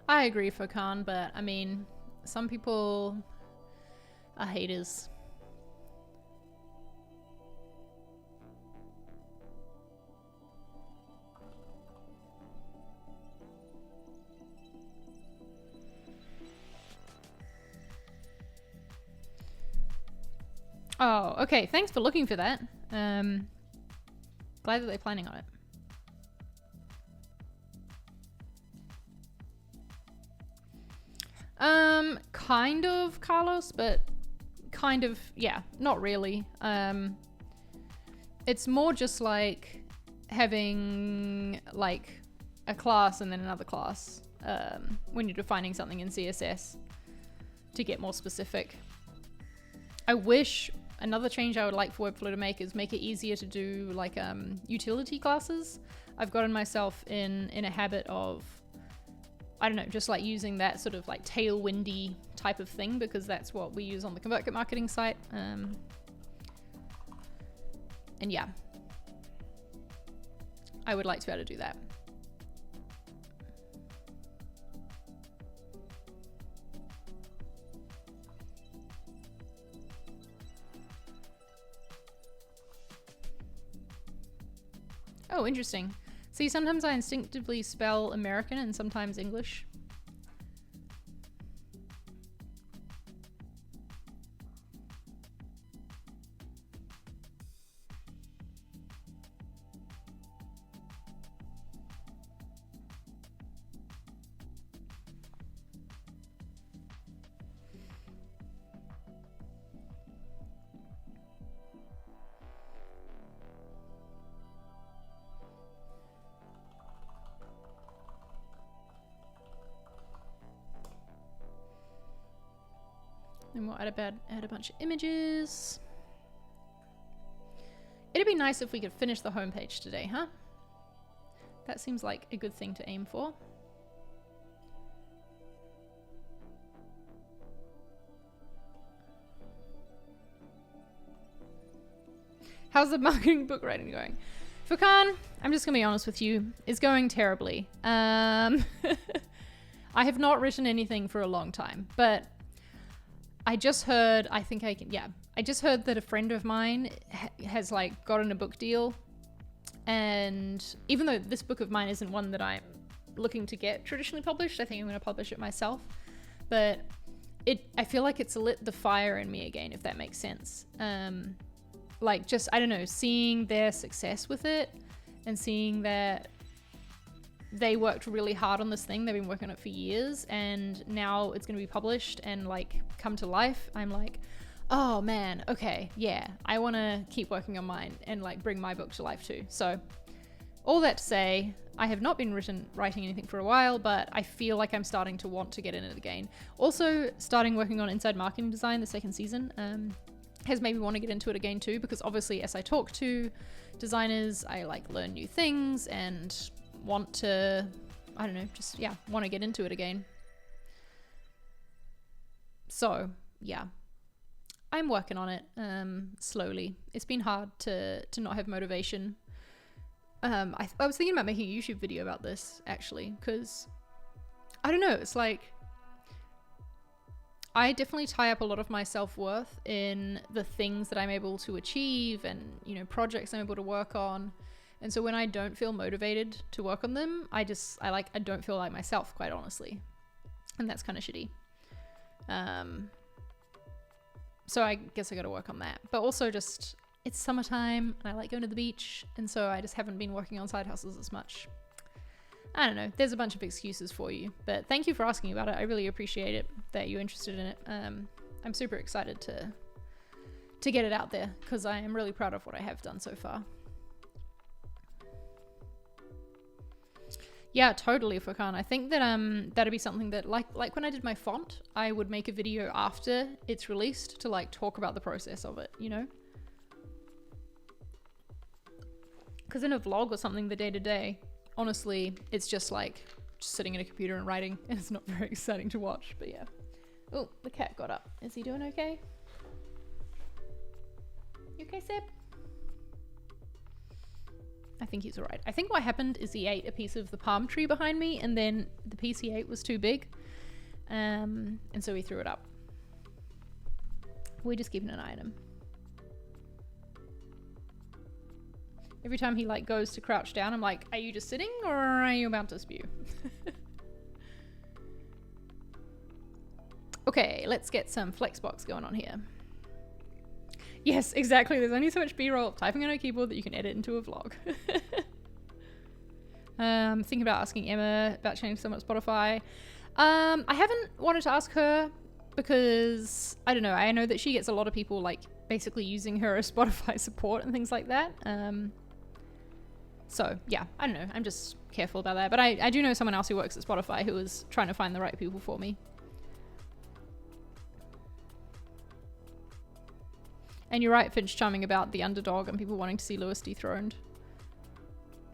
I agree, Furkan, but I mean, some people are haters. Oh, okay. Thanks for looking for that. Glad that they're planning on it. Kind of, Carlos, but kind of, yeah, not really. It's more just like having like a class and then another class when you're defining something in CSS to get more specific. I wish another change I would like for Webflow to make is make it easier to do like utility classes. I've gotten myself in a habit of, I don't know, just like using that sort of like tailwindy type of thing because that's what we use on the Convertkit marketing site. And yeah, I would like to be able to do that. Oh, interesting. See, sometimes I instinctively spell American and sometimes English. And we'll add a bunch of images. It'd be nice if we could finish the homepage today, huh? That seems like a good thing to aim for. How's the marketing book writing going? Furkan, I'm just gonna be honest with you, it's going terribly. I have not written anything for a long time, but I just heard, I just heard that a friend of mine has like gotten a book deal, and even though this book of mine isn't one that I'm looking to get traditionally published, I think I'm going to publish it myself, but I feel like it's lit the fire in me again, if that makes sense. Like just, I don't know, seeing their success with it and seeing that they worked really hard on this thing. They've been working on it for years, and now it's going to be published and like come to life. I'm like, oh man, okay, yeah, I want to keep working on mine and like bring my book to life too. So all that to say, I have not been writing anything for a while, but I feel like I'm starting to want to get in it again. Also, starting working on Inside Marketing Design, the second season, has made me want to get into it again too, because obviously as I talk to designers, I like learn new things and want to, I don't know, just, yeah, want to get into it again. So, yeah. I'm working on it slowly. It's been hard to not have motivation. I was thinking about making a YouTube video about this, actually, because I don't know, it's like I definitely tie up a lot of my self-worth in the things that I'm able to achieve and, you know, projects I'm able to work on. And so when I don't feel motivated to work on them, I don't feel like myself, quite honestly. And that's kind of shitty. So I guess I got to work on that. But also just, it's summertime and I like going to the beach. And so I just haven't been working on side hustles as much. I don't know. There's a bunch of excuses for you. But thank you for asking about it. I really appreciate it that you're interested in it. I'm super excited to get it out there because I am really proud of what I have done so far. Yeah, totally, Furkan. I think that that'd be something that like when I did my font, I would make a video after it's released to like talk about the process of it, you know? Because in a vlog or something, the day-to-day, honestly, it's just like just sitting at a computer and writing, and it's not very exciting to watch, but yeah. Oh, the cat got up. Is he doing okay? You okay, Seb? I think he's alright. I think what happened is he ate a piece of the palm tree behind me, and then the piece he ate was too big, and so he threw it up. We're just keeping an eye on him. Every time he like goes to crouch down, I'm like, are you just sitting or are you about to spew? Okay, let's get some Flexbox going on here. Yes, exactly. There's only so much B-roll typing on a keyboard that you can edit into a vlog. Thinking about asking Emma about changing someone at Spotify. I haven't wanted to ask her because, I don't know, I know that she gets a lot of people like basically using her as Spotify support and things like that. So yeah, I don't know. I'm just careful about that. But I do know someone else who works at Spotify who is trying to find the right people for me. And you're right, Finch Charming, about the underdog and people wanting to see Lewis dethroned.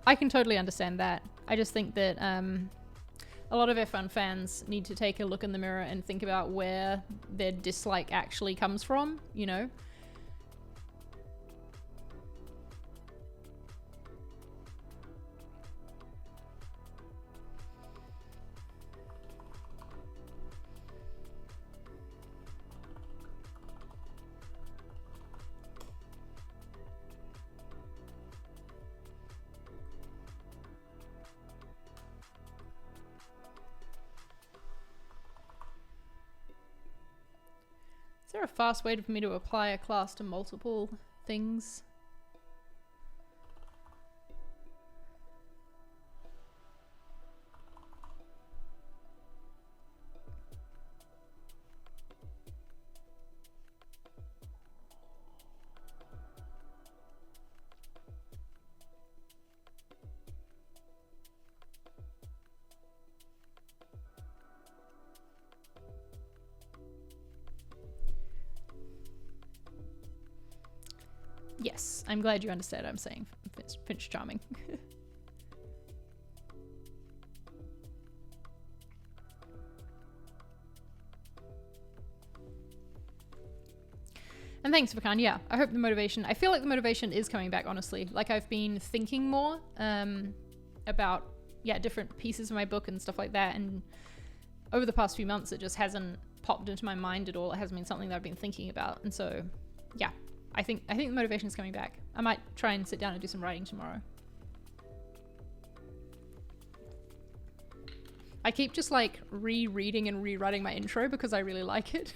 I can totally understand that. I just think that a lot of F1 fans need to take a look in the mirror and think about where their dislike actually comes from, you know? Is there a fast way for me to apply a class to multiple things? Yes, I'm glad you understand what I'm saying, Finch Charming. And thanks, Vakan. Yeah, I hope the motivation, I feel like the motivation is coming back, honestly. Like I've been thinking more about, yeah, different pieces of my book and stuff like that. And over the past few months, it just hasn't popped into my mind at all. It hasn't been something that I've been thinking about. And so, yeah. I think the motivation is coming back. I might try and sit down and do some writing tomorrow. I keep just like rereading and rewriting my intro because I really like it.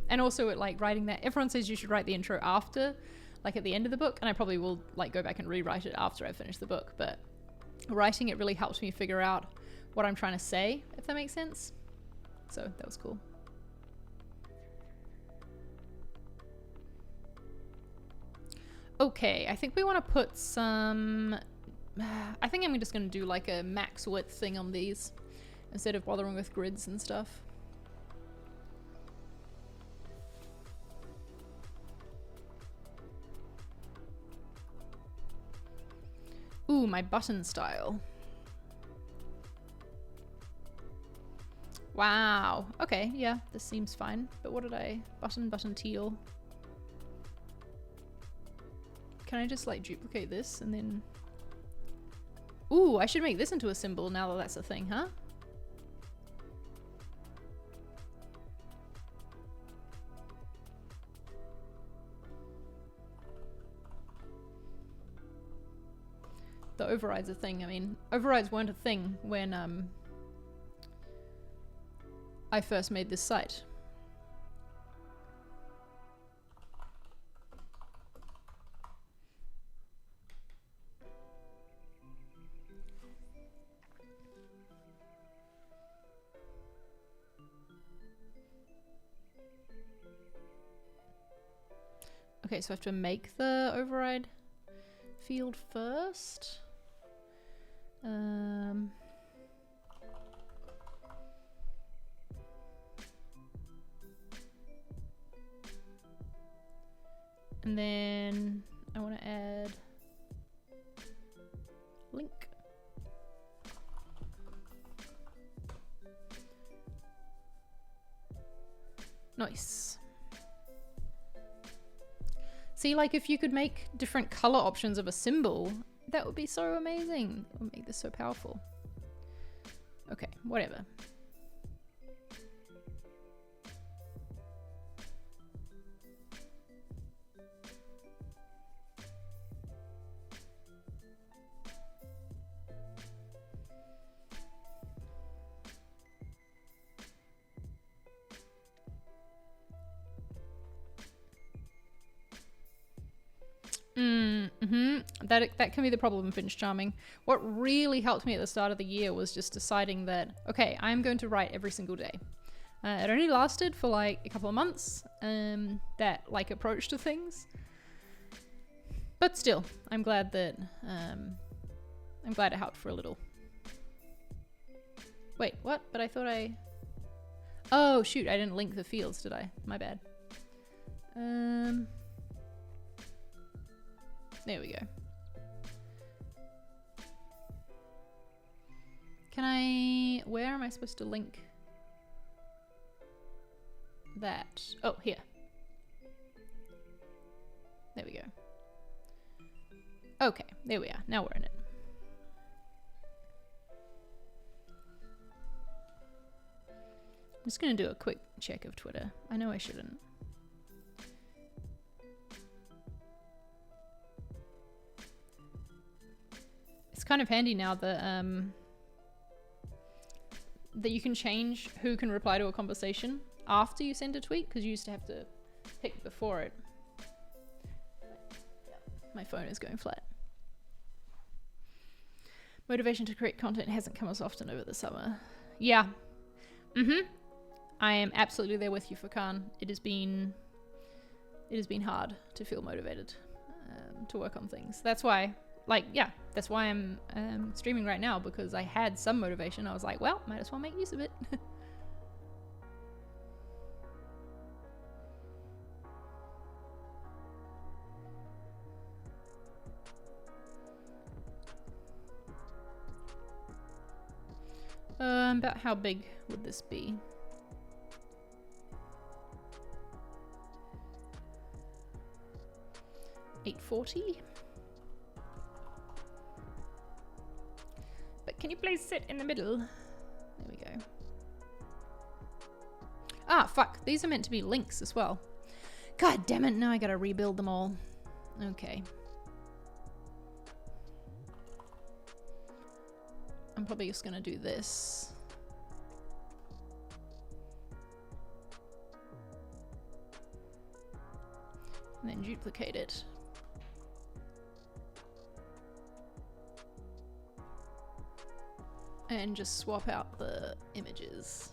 And also at like writing that, everyone says you should write the intro after, like at the end of the book, and I probably will like go back and rewrite it after I finish the book, but writing it really helps me figure out what I'm trying to say, if that makes sense. So that was cool. Okay, I think we want to put some... I think I'm just going to do like a max width thing on these instead of bothering with grids and stuff. Ooh, my button style. Wow. Okay, yeah, this seems fine. But what did I... Button teal. Can I just like duplicate this and then... Ooh, I should make this into a symbol now that that's a thing, huh? The override's a thing. I mean, overrides weren't a thing when I first made this site. Okay, so I have to make the override field first. And then I want to add link. Nice. See, like if you could make different color options of a symbol, that would be so amazing. It would make this so powerful. Okay, whatever. That can be the problem, Finch Charming. What really helped me at the start of the year was just deciding that, okay, I'm going to write every single day. It only lasted for like a couple of months, that like approach to things. But still, I'm glad that, it helped for a little. Wait, what? But I thought I... Oh, shoot, I didn't link the fields, did I? My bad. There we go. Can I... Where am I supposed to link that? Oh, here. There we go. Okay, there we are. Now we're in it. I'm just going to do a quick check of Twitter. I know I shouldn't. It's kind of handy now that that you can change who can reply to a conversation after you send a tweet, because you used to have to pick before it. My phone is going flat. Motivation to create content hasn't come as often over the summer. Yeah. I am absolutely there with you, Furkan. It has been hard to feel motivated to work on things. That's why, like, yeah, that's why I'm streaming right now, because I had some motivation. I was like, well, might as well make use of it. About how big would this be? $840. But can you please sit in the middle? There we go. Ah, fuck. These are meant to be links as well. God damn it. Now I gotta rebuild them all. Okay. I'm probably just gonna do this. And then duplicate it. And just swap out the images.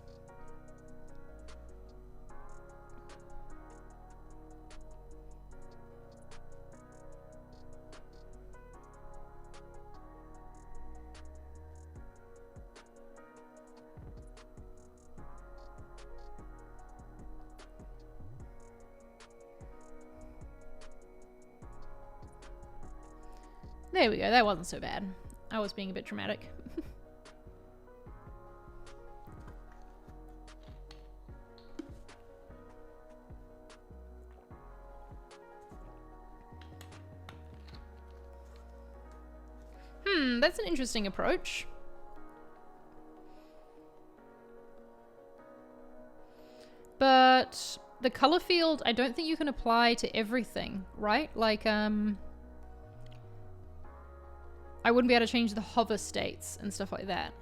There we go. That wasn't so bad. I was being a bit dramatic. That's an interesting approach. But the color field, I don't think you can apply to everything, right? Like, I wouldn't be able to change the hover states and stuff like that.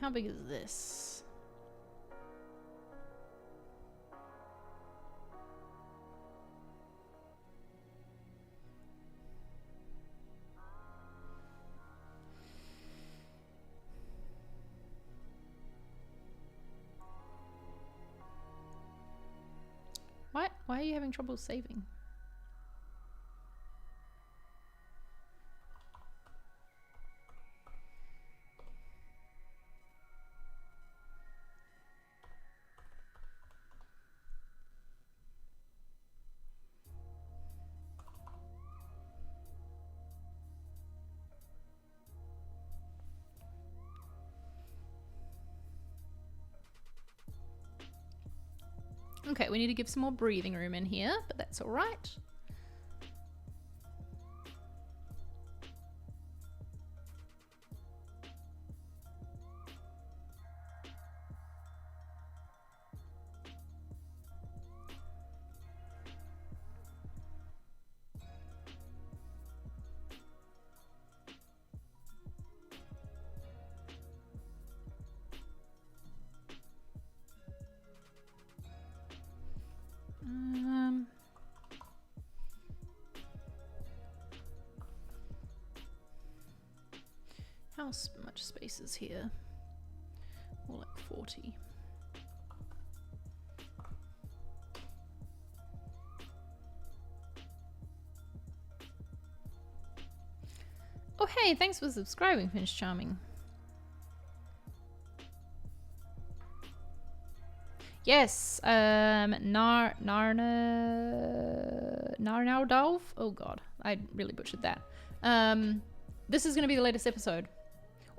How big is this? What? Why are you having trouble saving? Okay, we need to give some more breathing room in here, but that's all right. How much space is here? More like 40. Oh hey, thanks for subscribing, Finch Charming. Yes, Narnaudolf? Oh god, I really butchered that. This is going to be the latest episode.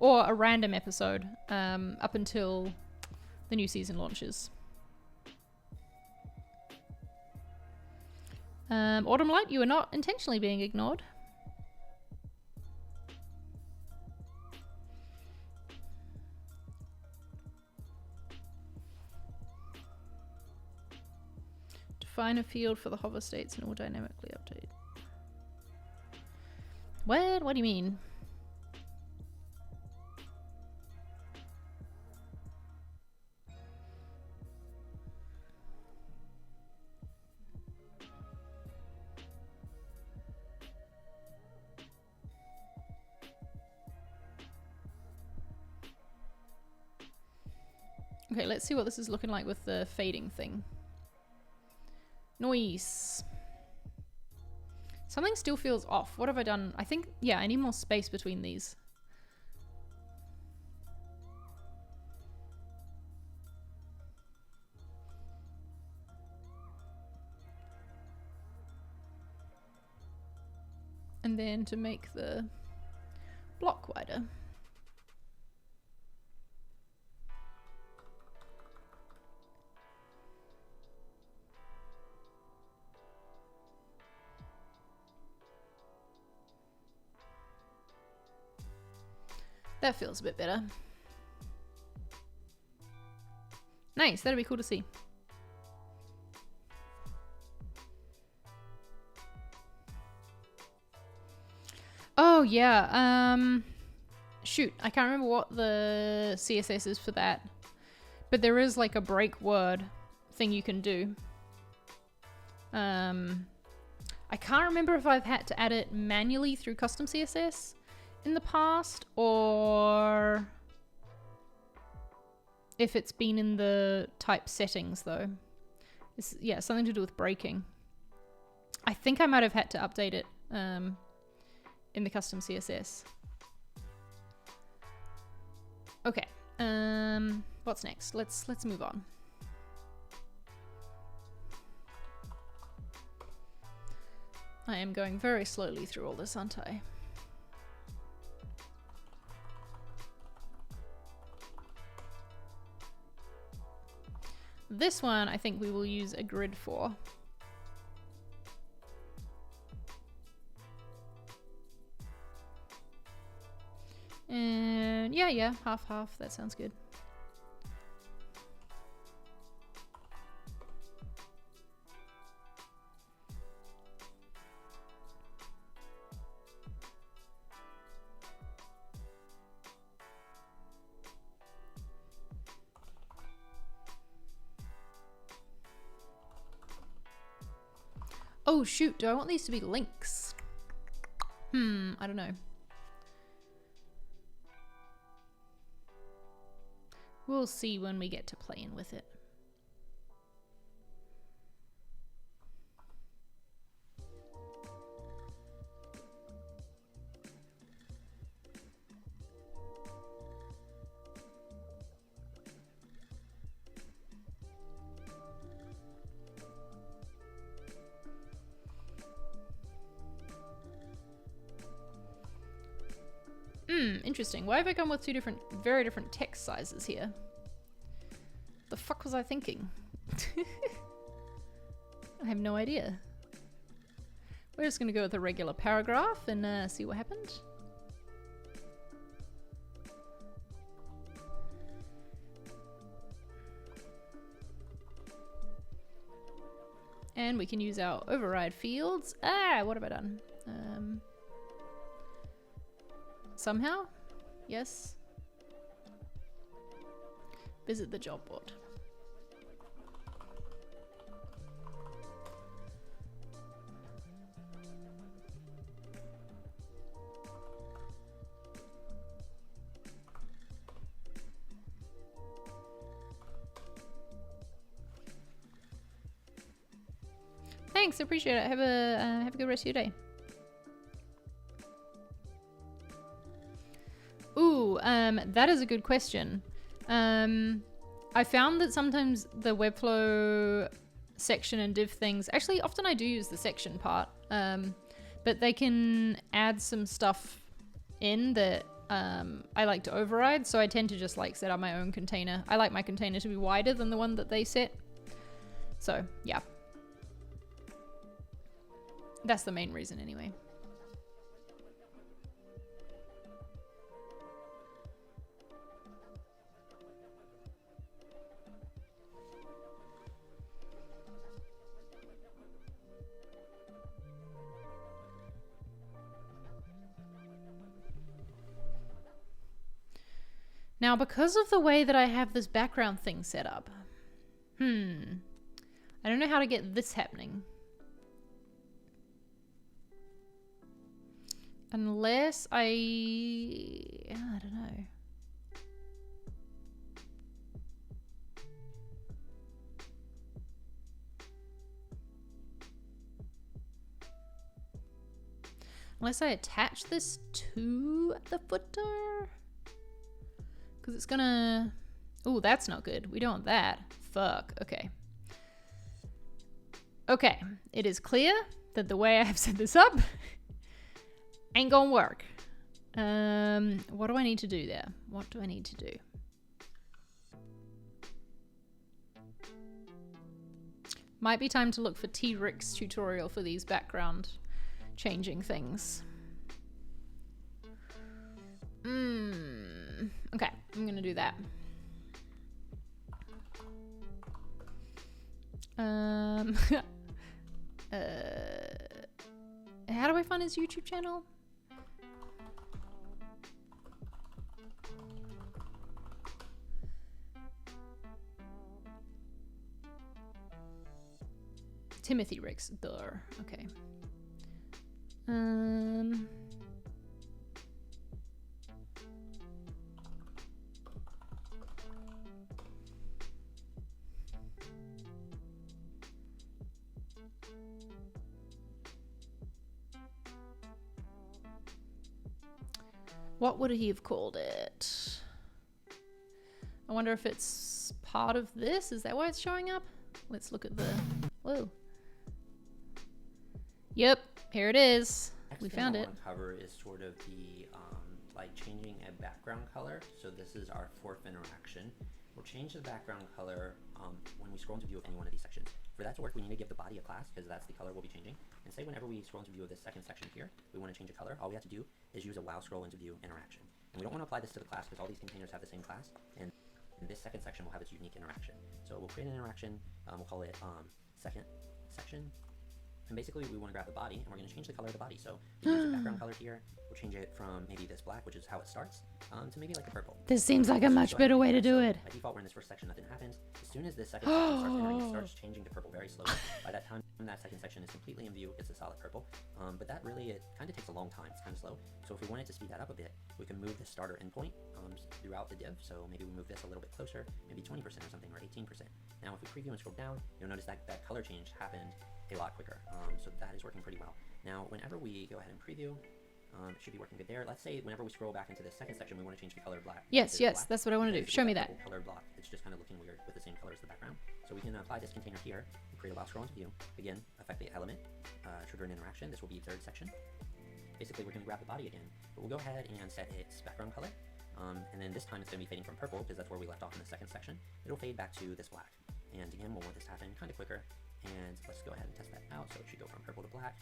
Or a random episode, up until the new season launches. Autumn Light, you are not intentionally being ignored. Define a field for the hover states and it will dynamically update. What? What do you mean? Okay, let's see what this is looking like with the fading thing. Noise. Something still feels off. What have I done? I think, yeah, I need more space between these. And then to make the block wider. That feels a bit better. Nice, that'd be cool to see. Oh yeah, shoot, I can't remember what the CSS is for that. But there is like a break word thing you can do. I can't remember if I've had to add it manually through custom CSS in the past, or if it's been in the type settings though. It's, yeah, something to do with breaking. I think I might have had to update it in the custom CSS. Okay, what's next? Let's move on. I am going very slowly through all this, aren't I? This one I think we will use a grid for. And yeah, half, that sounds good. Oh shoot, do I want these to be links? I don't know. We'll see when we get to playing with it. Interesting. Why have I gone with two very different text sizes here? The fuck was I thinking? I have no idea. We're just gonna go with a regular paragraph and see what happened. And we can use our override fields. What have I done? Somehow? Yes. Visit the job board. Thanks, I appreciate it. Have a good rest of your day. Ooh, that is a good question. I found that sometimes the Webflow section and div things, actually often I do use the section part, but they can add some stuff in that I like to override, so I tend to just like set up my own container. I like my container to be wider than the one that they set. So, yeah. That's the main reason anyway. Now, because of the way that I have this background thing set up, I don't know how to get this happening. Unless I don't know. Unless I attach this to the footer. Because it's gonna... Oh, that's not good. We don't want that. Fuck. Okay. Okay. It is clear that the way I have set this up ain't gonna work. What do I need to do there? What do I need to do? Might be time to look for T-Rick's tutorial for these background changing things. Okay, I'm gonna do that. How do I find his YouTube channel? Timothy Ricks. Duh. Okay. What would he have called it? I wonder if it's part of this. Is that why it's showing up? Let's look at the... Whoa. Yep, here it is. Next We thing found I it. want to cover is sort of the like changing a background color. So this is our fourth interaction. We'll change the background color when we scroll into view of any one of these sections. For that to work, we need to give the body a class because that's the color we'll be changing. And say whenever we scroll into view of this second section here, we want to change a color. All we have to do is use a while scroll into view interaction. And we don't want to apply this to the class because all these containers have the same class. And this second section will have its unique interaction. So we'll create an interaction. We'll call it second section. And basically we want to grab the body and we're going to change the color of the body. So we use the background color here. We'll change it from maybe this black, which is how it starts, to maybe like a purple. This seems like a much better way to do it. By default, we're in this first section, nothing happens. As soon as this second section starts entering, it starts changing to purple very slowly. By that time, that second section is completely in view, it's a solid purple. But that really, it kind of takes a long time. It's kind of slow. So if we wanted to speed that up a bit, we can move the starter endpoint throughout the div. So maybe we move this a little bit closer, maybe 20% or something, or 18%. Now, if we preview and scroll down, you'll notice that that color change happened a lot quicker. So that is working pretty well. Now, whenever we go ahead and preview, it should be working good there. Let's say whenever we scroll back into the second section, we want to change the color black. Yes, that's what I want to do. Show me that. Color block. It's just kind of looking weird with the same color as the background. So we can apply this container here and create a while scroll into view. Again, affect the element, trigger an interaction. This will be third section. Basically, we're going to grab the body again, but we'll go ahead and set its background color. And then this time it's going to be fading from purple because that's where we left off in the second section. It'll fade back to this black. And again, we'll want this to happen kind of quicker. And let's go ahead and test that out. So it should go from purple to black.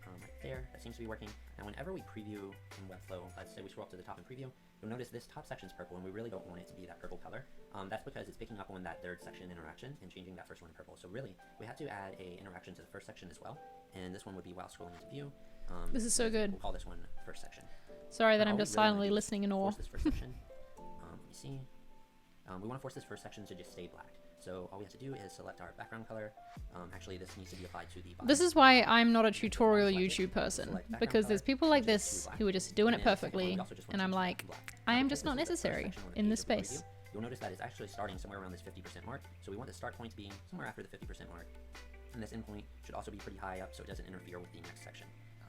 Right there, that seems to be working. Now whenever we preview in Webflow, let's say we scroll up to the top and preview, you'll notice this top section is purple and we really don't want it to be that purple color. That's because it's picking up on that third section interaction and changing that first one to purple. So really, we had to add a interaction to the first section as well. And this one would be while scrolling into view. This is so good. We'll call this one first section. Sorry that I'm just silently listening in awe. Force this first section. Let me see. We want to force this first section to just stay black. So all we have to do is select our background color. Actually, this needs to be applied to the body. This is why I'm not a tutorial YouTube person, because there's people like this who are just doing it perfectly, and I'm like, I am just not necessary in this space. You'll notice that it's actually starting somewhere around this 50% mark. So we want the start point to be somewhere after the 50% mark. And this endpoint should also be pretty high up so it doesn't interfere with the next section.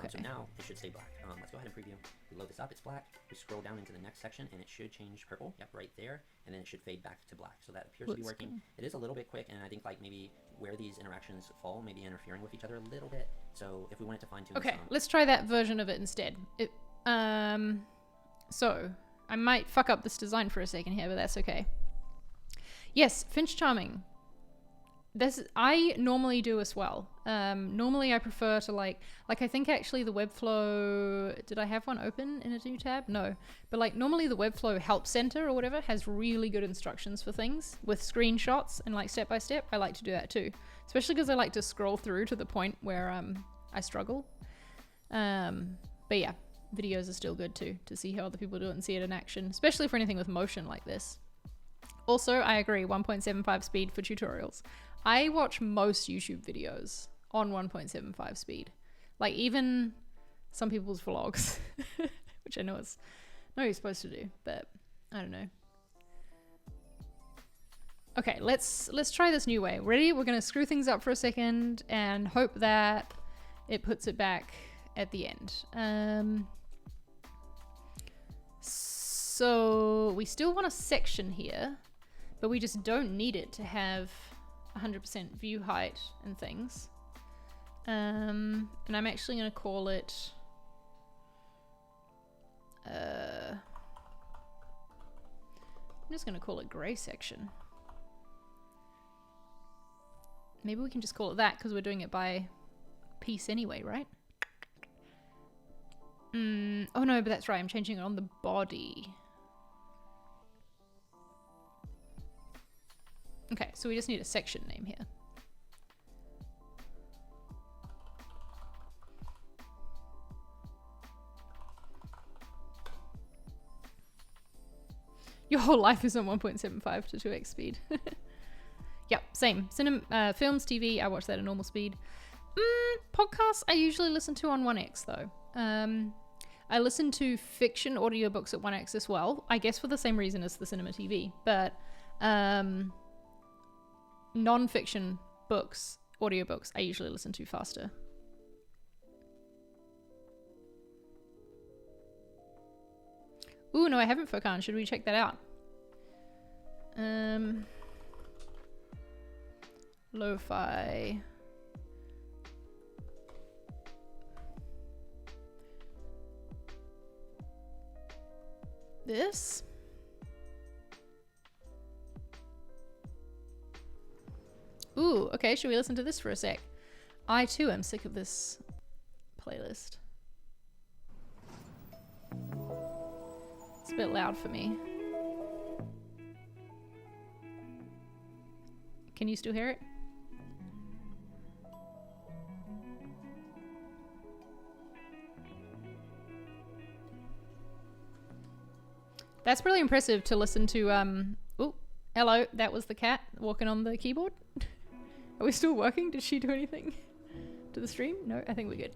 So now it should stay black. Let's go ahead and preview. We load this up, it's black. We scroll down into the next section and it should change purple. Yep, right there. And then it should fade back to black. So that appears to be working. It is a little bit quick, and I think like maybe where these interactions fall, maybe interfering with each other a little bit. So if we wanted to fine tune Okay, let's try that version of it instead. So I might fuck up this design for a second here, but that's okay. Yes, Finch Charming. This I normally do as well. Normally I prefer to like I think actually the Webflow, did I have one open in a new tab? No. But like normally the Webflow help center or whatever has really good instructions for things with screenshots and like step by step. I like to do that too. Especially because I like to scroll through to the point where I struggle. But yeah, videos are still good too, to see how other people do it and see it in action, especially for anything with motion like this. Also, I agree, 1.75 speed for tutorials. I watch most YouTube videos on 1.75 speed. Like even some people's vlogs, which I know is not what you're supposed to do, but I don't know. Okay, let's try this new way. Ready? We're gonna screw things up for a second and hope that it puts it back at the end. So we still want a section here, but we just don't need it to have 100% view height and things. And I'm actually going to call it I'm just going to call it gray section. Maybe we can just call it that because we're doing it by piece anyway, right? Oh no, but that's right, I'm changing it on the body. Okay, so we just need a section name here. Your whole life is on 1.75 to 2x speed. Yep, same. Films, TV, I watch that at normal speed. Podcasts I usually listen to on 1x though. I listen to fiction audiobooks at 1x as well, I guess for the same reason as the cinema TV, but non-fiction books, audiobooks, I usually listen to faster. Ooh, no, I haven't, Furkan. Should we check that out? Lo-fi. This? Ooh, okay, should we listen to this for a sec? I too am sick of this playlist. It's a bit loud for me. Can you still hear it? That's really impressive to listen to, oh, hello, that was the cat walking on the keyboard. Are we still working? Did she do anything to the stream? No, I think we're good.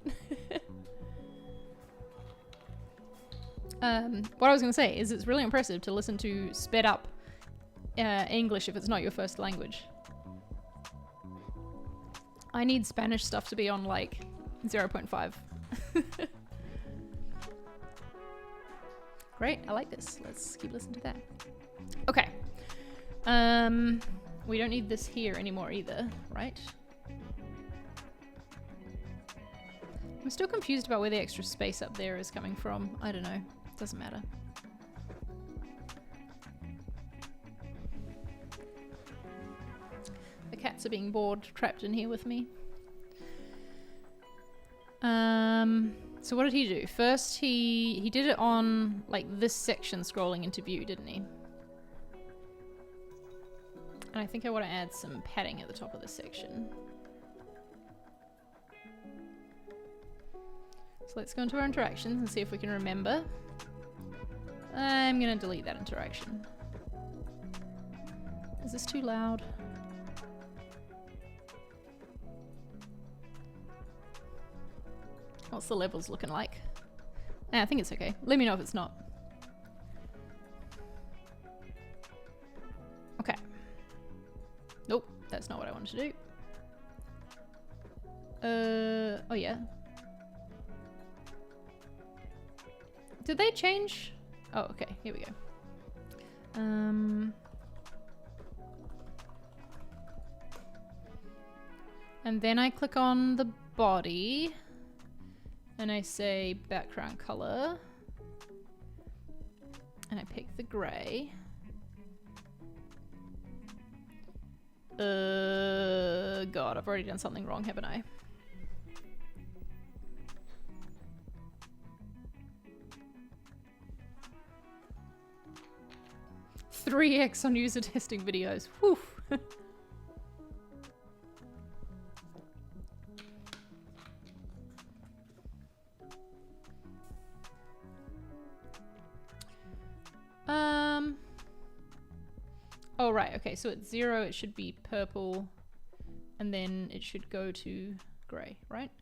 What I was going to say is it's really impressive to listen to sped up English if it's not your first language. I need Spanish stuff to be on like 0.5. Great, I like this. Let's keep listening to that. Okay. We don't need this here anymore either, right? I'm still confused about where the extra space up there is coming from. I don't know. Doesn't matter. The cats are being bored, trapped in here with me. So what did he do? First he did it on like this section scrolling into view, didn't he? And I think I want to add some padding at the top of this section. So let's go into our interactions and see if we can remember. I'm gonna delete that interaction. Is this too loud? What's the levels looking like? I think it's okay. Let me know if it's not. Okay. Nope, that's not what I wanted to do. Oh yeah. Did they change? Oh, okay, here we go. And then I click on the body and I say background color and I pick the gray. God, I've already done something wrong, haven't I? $3x on user testing videos. Whew. Oh, right. Okay, so at 0 it should be purple and then it should go to gray, right?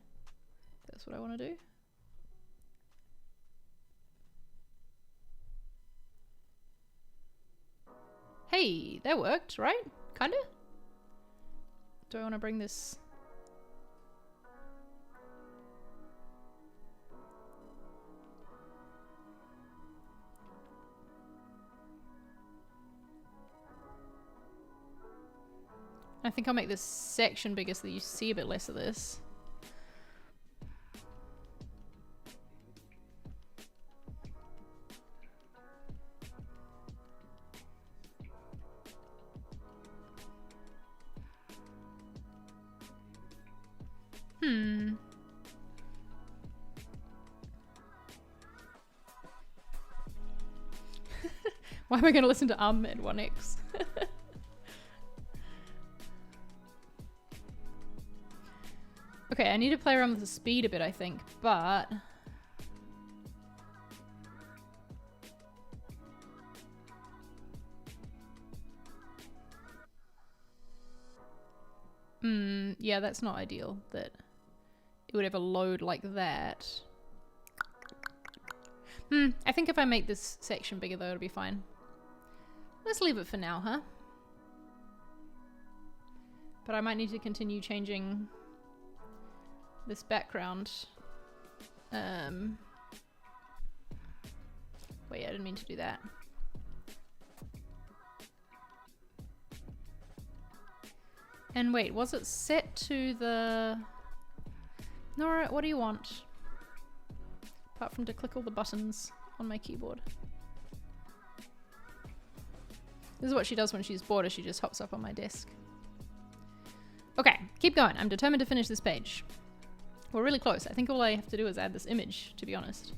That's what I want to do. Hey, that worked, right? Kinda? Do I want to bring this? I think I'll make this section bigger so that you see a bit less of this. Why am I going to listen to at 1x? Okay, I need to play around with the speed a bit, I think, but... Yeah, that's not ideal that it would ever load like that. I think if I make this section bigger though, it'll be fine. Let's leave it for now, huh? But I might need to continue changing this background. Wait, I didn't mean to do that. And wait, was it set to the... Nora, what do you want? Apart from to click all the buttons on my keyboard. This is what she does when she's bored, is she just hops up on my desk. Okay, keep going. I'm determined to finish this page. We're really close. I think all I have to do is add this image, to be honest.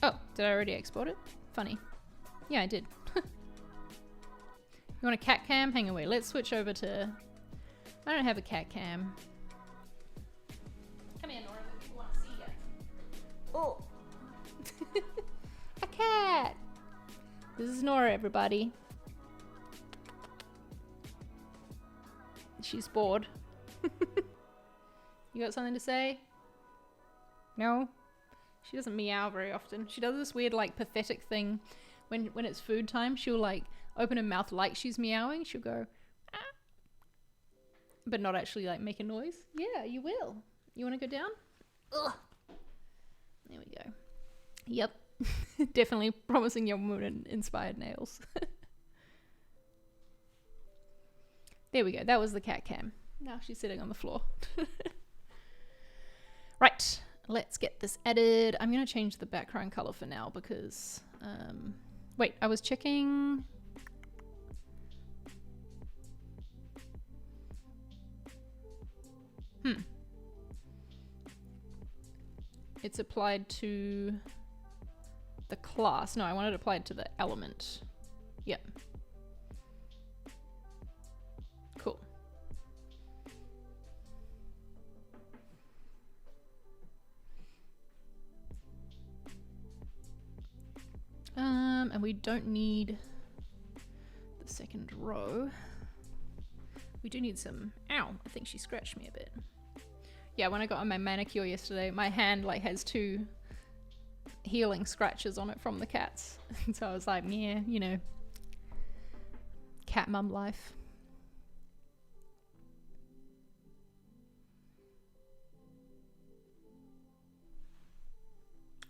Oh, did I already export it? Funny. Yeah, I did. You want a cat cam? Hang away. Let's switch over to... I don't have a cat cam. Come here, Nora. We want to see you. Oh! A cat! This is Nora, everybody. She's bored. You got something to say? No? She doesn't meow very often. She does this weird, like, pathetic thing when it's food time. She'll, like, open her mouth like she's meowing. She'll go, ah, but not actually, like, make a noise. Yeah, you will. You want to go down? Ugh. There we go. Yep. Definitely promising young woman inspired nails. There we go. That was the cat cam. Now she's sitting on the floor. Right. Let's get this added. I'm going to change the background color for now because... wait, I was checking... It's applied to the class. No, I want it applied to the element. Yep. Cool. And we don't need the second row. We do need some... Ow! I think she scratched me a bit. Yeah, when I got on my manicure yesterday, my hand like has 2 healing scratches on it from the cats. So I was like, yeah, you know, cat mum life.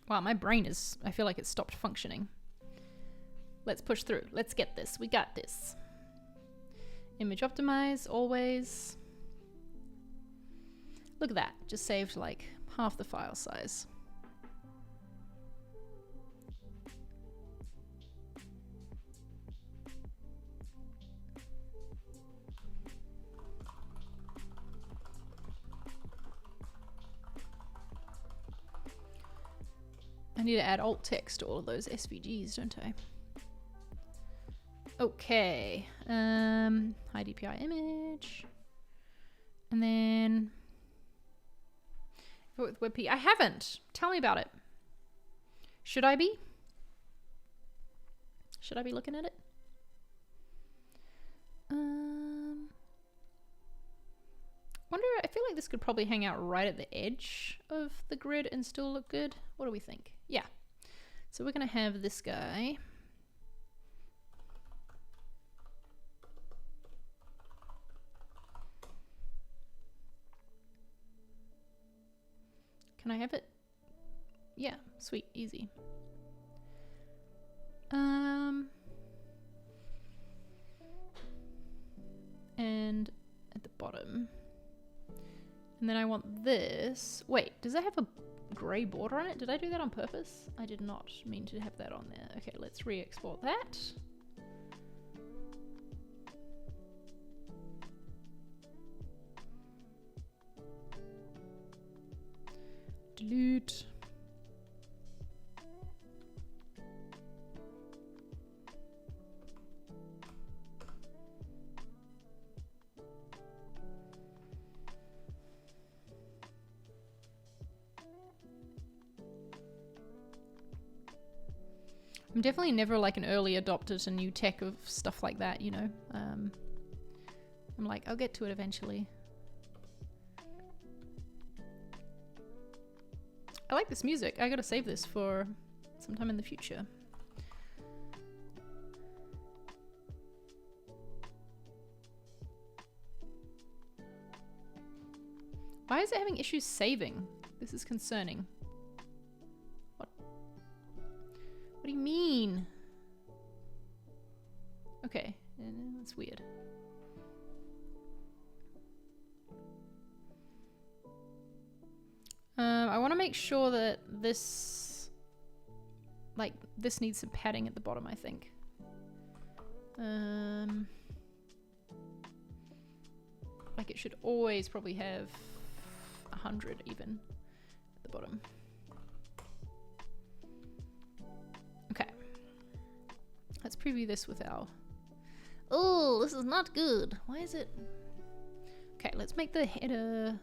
Wow, my brain is, I feel like it's stopped functioning. Let's push through. Let's get this. We got this. Image optimize, always. Look at that. Just saved like half the file size. I need to add alt text to all of those SVGs, don't I? Okay. High DPI image. And then with WebP. I haven't. Tell me about it. Should I be? Should I be looking at it? Wonder, I feel like this could probably hang out right at the edge of the grid and still look good. What do we think? Yeah. So we're going to have this guy. Can I have it? Yeah, sweet, easy. And at the bottom. And then I want this. Wait, does that have a grey border on it? Did I do that on purpose? I did not mean to have that on there. Okay, let's re-export that. Delete. I'm definitely never like an early adopter to new tech of stuff like that, you know. I'm like, I'll get to it eventually. I like this music. I gotta save this for sometime in the future. Why is it having issues saving? This is concerning. What? What do you mean? Okay, that's weird. I want to make sure that this, like, this needs some padding at the bottom, I think. Like, it should always probably have 100 even at the bottom. Okay. Let's preview this with our... Oh, this is not good. Why is it... Okay, let's make the header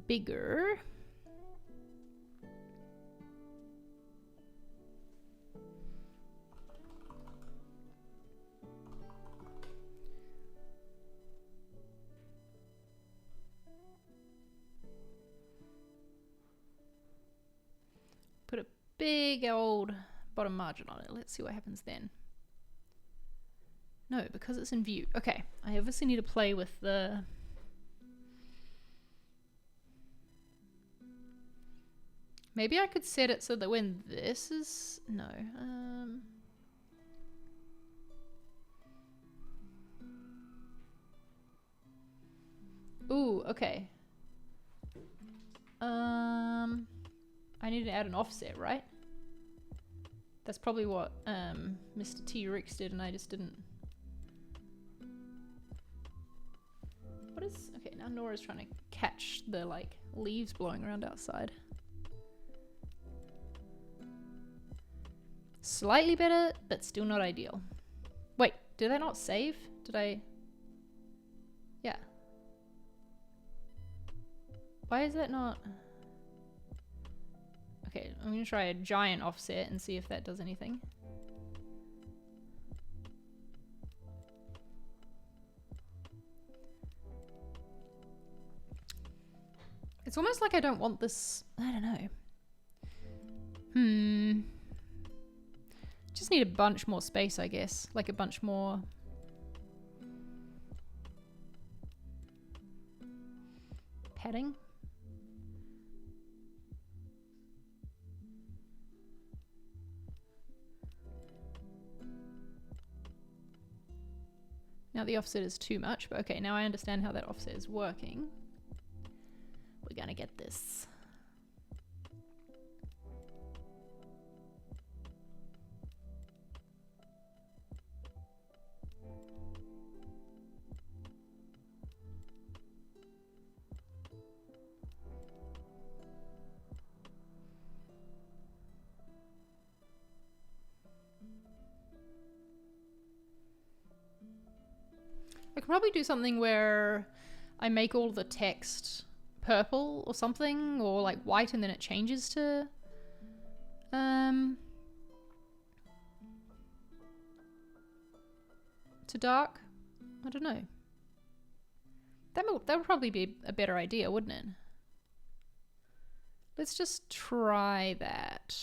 bigger. Put a big old bottom margin on it. Let's see what happens then. No, because it's in view. Okay, I obviously need to play with the... Maybe I could set it so that when this is... No. Ooh, okay. I need to add an offset, right? That's probably what Mr. T-Rex did and I just didn't. What is... Okay, now Nora's trying to catch the, like, leaves blowing around outside. Slightly better, but still not ideal. Wait, did I not save? Did I... Yeah. Why is that not... Okay, I'm gonna try a giant offset and see if that does anything. It's almost like I don't want this... I don't know. Just need a bunch more space, I guess. Like a bunch more... padding? Now the offset is too much, but okay, now I understand how that offset is working. We're gonna get this. I could probably do something where I make all the text purple or something, or like white, and then it changes to dark. I don't know. That would probably be a better idea, wouldn't it? Let's just try that.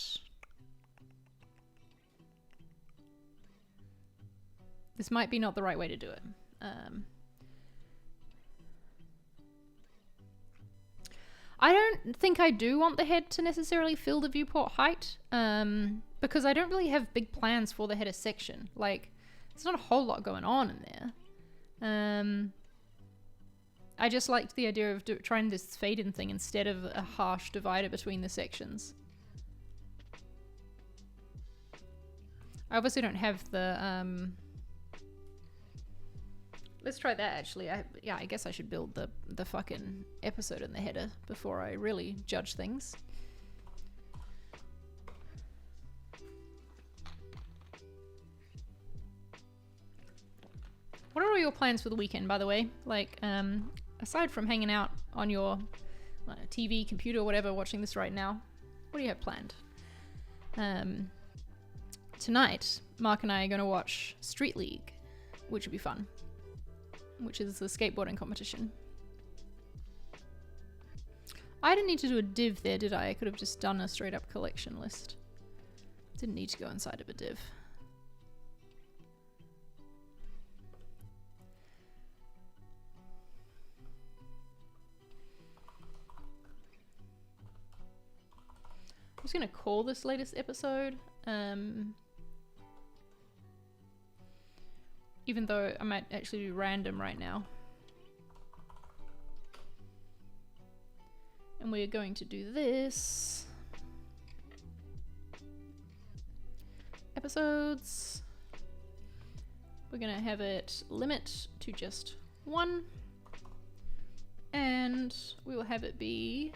This might be not the right way to do it. I don't think I do want the head to necessarily fill the viewport height, because I don't really have big plans for the header section. Like, there's not a whole lot going on in there. I just liked the idea of trying this fade-in thing instead of a harsh divider between the sections. I obviously don't have the... Let's try that, actually. Yeah, I guess I should build the fucking episode in the header before I really judge things. What are all your plans for the weekend, by the way? Like, aside from hanging out on your TV, computer, whatever, watching this right now, what do you have planned? tonight, Mark and I are going to watch Street League, which would be fun, which is the skateboarding competition. I didn't need to do a div there, did I? I could have just done a straight up collection list. Didn't need to go inside of a div. I'm just going to call this latest episode, even though I might actually do random right now. And we're going to do this. Episodes. We're going to have it limit to just 1. And we will have it be...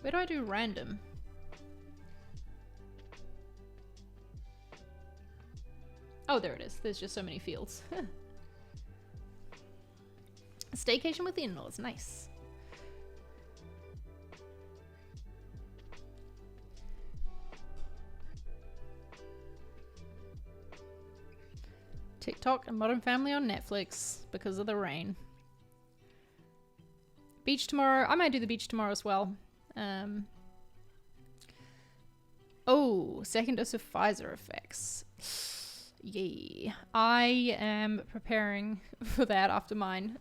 Where do I do random? Oh, there it is. There's just so many fields. A staycation with the in-laws. Nice. TikTok and Modern Family on Netflix because of the rain. Beach tomorrow. I might do the beach tomorrow as well. Oh, second dose of Pfizer effects. Yay. I am preparing for that after mine,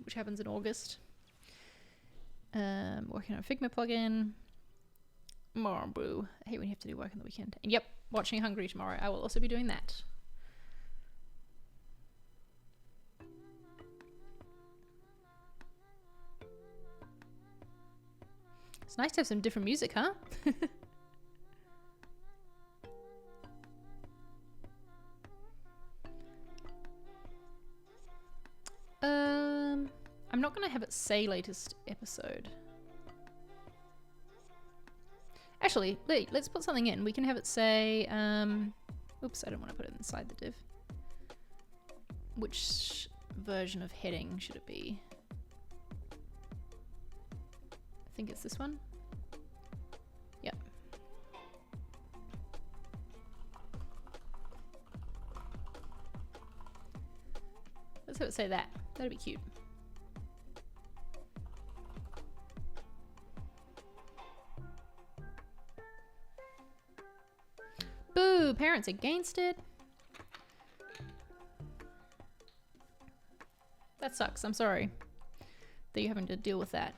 which happens in August. Working on a Figma plugin. More boo. I hate when you have to do work on the weekend. And yep, watching Hungry tomorrow. I will also be doing that. It's nice to have some different music, huh? I'm not gonna have it say latest episode. Actually, let's put something in. We can have it say, oops, I don't want to put it inside the div. Which version of heading should it be? I think it's this one. Yep. Let's have it say that. That'd be cute. Boo! Parents against it. That sucks. I'm sorry that you're having to deal with that.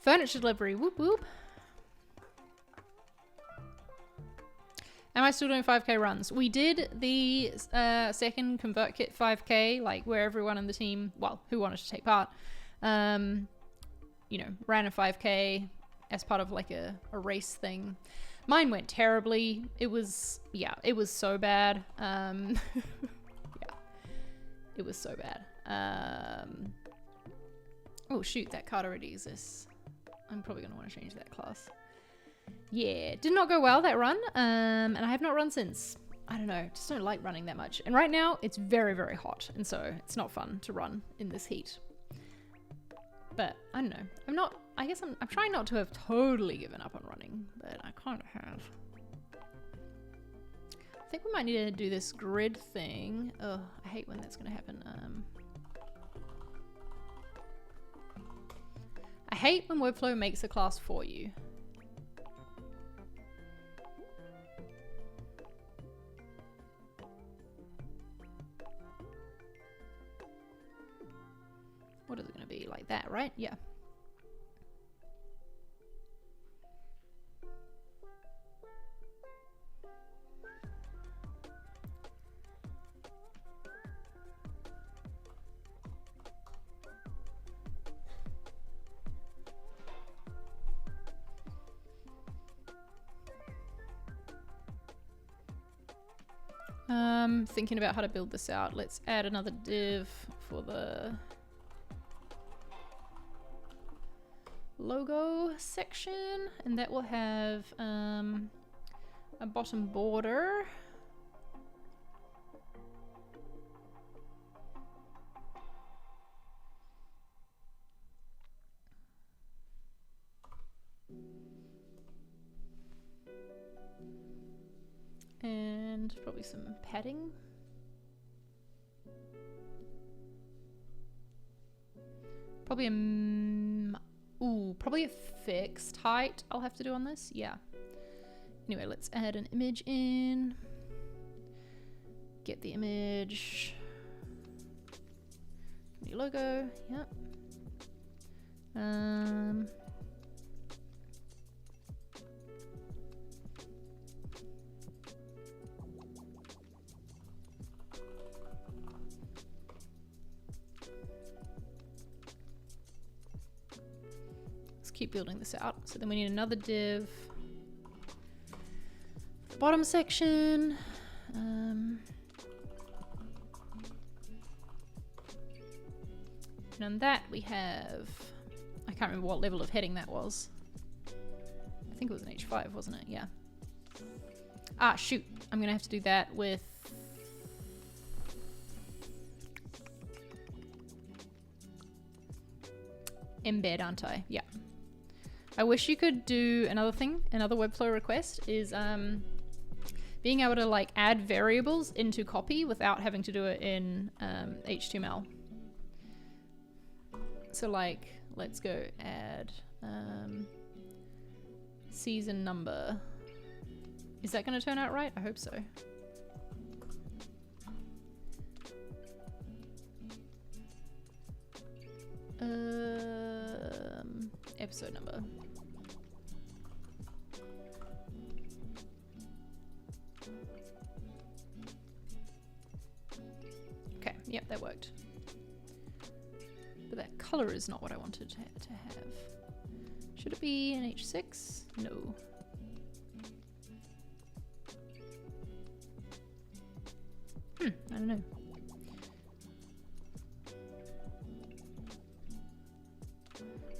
Furniture delivery. Whoop whoop. Am I still doing 5k runs? We did the second Convertkit 5k, like where everyone in the team, well, who wanted to take part, you know, ran a 5k as part of like a race thing. Mine went terribly. It was, yeah, it was so bad. Yeah, it was so bad. Oh shoot, that card already exists. I'm probably gonna want to change that class. Yeah, did not go well, that run. And I have not run since. I don't know, just don't like running that much. And right now it's very, very hot. And so it's not fun to run in this heat. But I don't know. I guess I'm trying not to have totally given up on running, but I kind of have. I think we might need to do this grid thing. Oh, I hate when that's going to happen. I hate when Webflow makes a class for you. What is it going to be? Like that, right? Yeah. Thinking about how to build this out. Let's add another div for the logo section, and that will have a bottom border. and probably some padding. Probably probably a fixed height I'll have to do on this. Yeah. Anyway, let's add an image in. Get the image. New logo. Yep. Let's keep building this out. So then we need another div. The bottom section. And on that we have, I can't remember what level of heading that was. I think it was an H5, wasn't it? Yeah. Ah, shoot. I'm gonna have to do that with embed, aren't I? Yeah. I wish you could do another thing, another Webflow request is being able to like add variables into copy without having to do it in HTML. So like, let's go add season number. Is that going to turn out right? I hope so. Episode number. Okay, yep, that worked. But that color is not what I wanted to have. Should it be an H6? No. I don't know.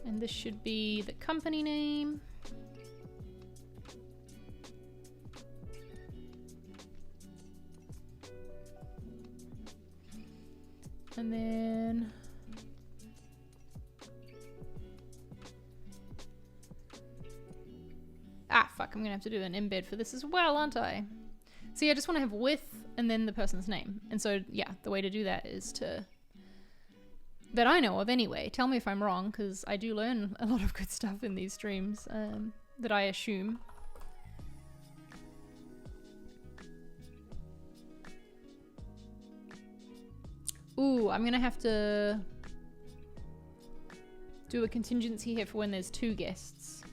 And this should be the company name. And then fuck, I'm gonna have to do an embed for this as well, aren't I? See, I just want to have with and then the person's name. And so, yeah, the way to do that is to, that I know of anyway. Tell me if I'm wrong, because I do learn a lot of good stuff in these streams that I assume. Ooh, I'm gonna have to do a contingency here for when there's 2 guests.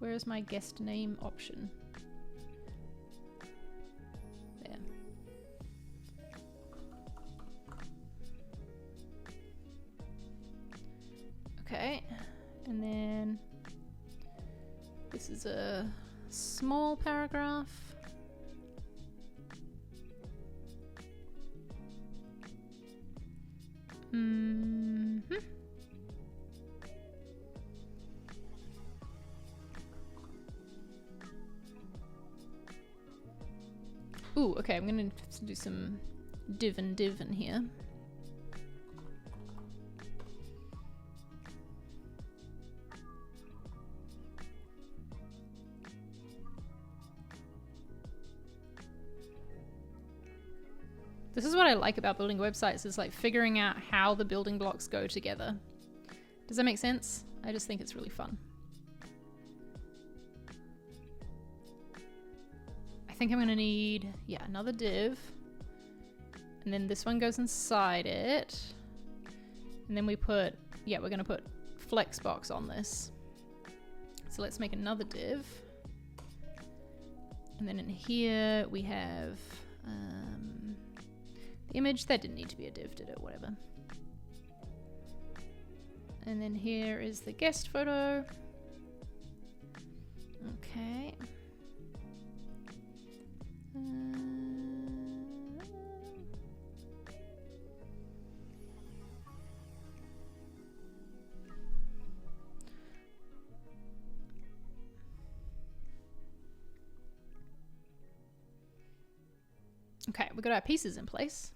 Where is my guest name option? There. Okay, and then this is a small paragraph. Ooh, okay, I'm gonna have to do some div and div in here. This is what I like about building websites, is like figuring out how the building blocks go together. Does that make sense? I just think it's really fun. I think I'm gonna need, yeah, another div. And then this one goes inside it. And then we put, yeah, we're gonna put Flexbox on this. So let's make another div. And then in here we have the image. That didn't need to be a div, did it? Whatever. And then here is the guest photo. Okay. Okay, we've got our pieces in place.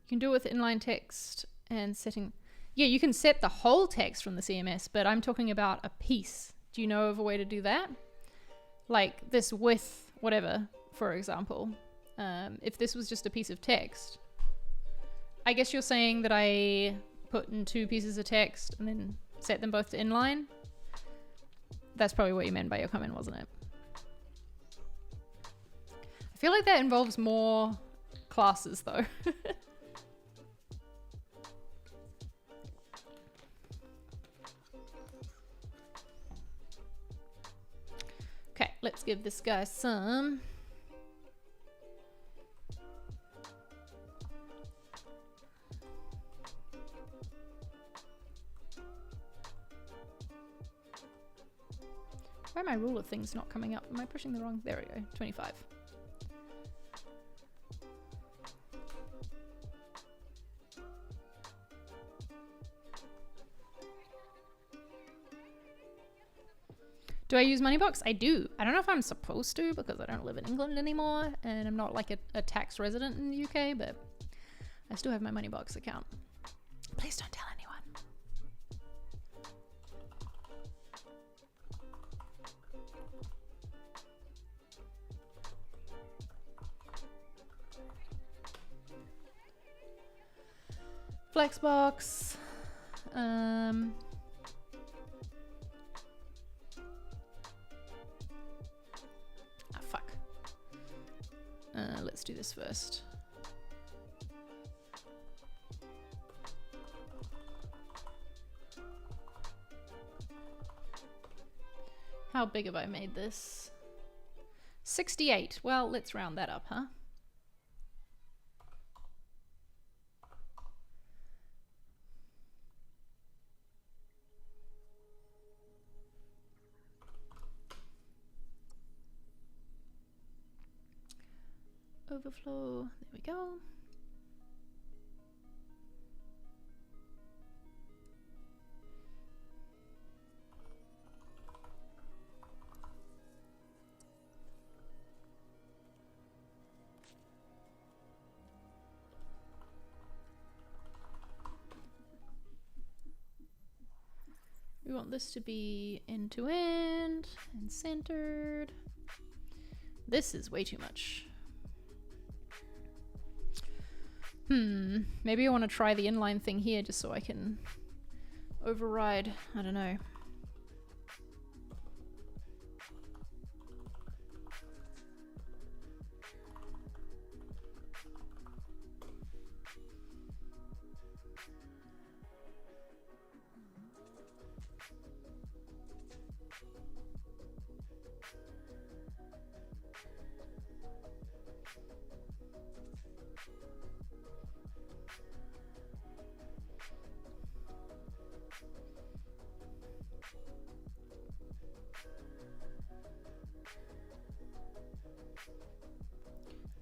You can do it with inline text and setting. Yeah, you can set the whole text from the CMS, but I'm talking about a piece Do you know of a way to do that? Like this with whatever, for example. If this was just a piece of text, I guess you're saying that I put in 2 pieces of text and then set them both to inline. That's probably what you meant by your comment, wasn't it? I feel like that involves more classes though. Okay, let's give this guy some. Why are my ruler things not coming up? Am I pushing the wrong? There we go, 25. Do I use Moneybox? I do. I don't know if I'm supposed to because I don't live in England anymore and I'm not like a tax resident in the UK, but I still have my Moneybox account. Please don't tell anyone. Flexbox. Fuck. Let's do this first. How big have I made this? 68. Well, let's round that up, huh? Overflow, there we go. We want this to be end to end and centered. This is way too much. Maybe I want to try the inline thing here just so I can override, I don't know.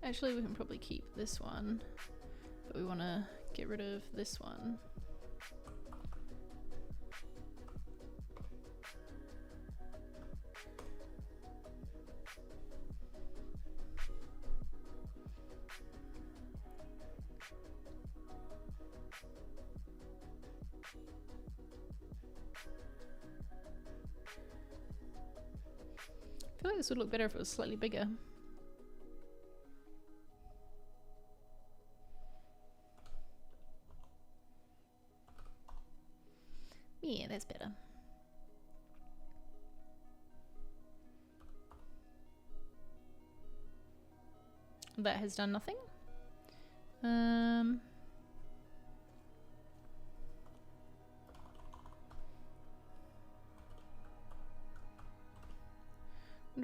Actually, we can probably keep this one, but we want to get rid of this one. I feel like this would look better if it was slightly bigger. Yeah, that's better. That has done nothing. Wonder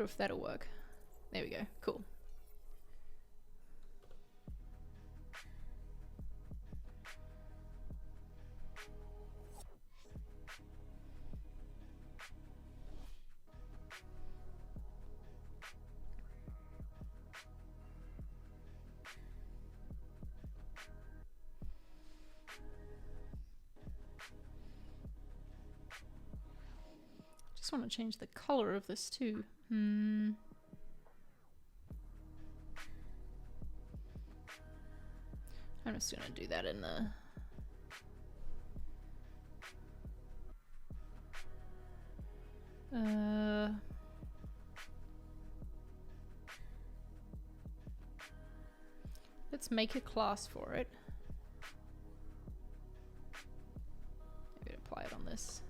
if that'll work. There we go. Cool. Just want to change the color of this too. I'm just gonna do that in the Let's make a class for it. Maybe apply it on this.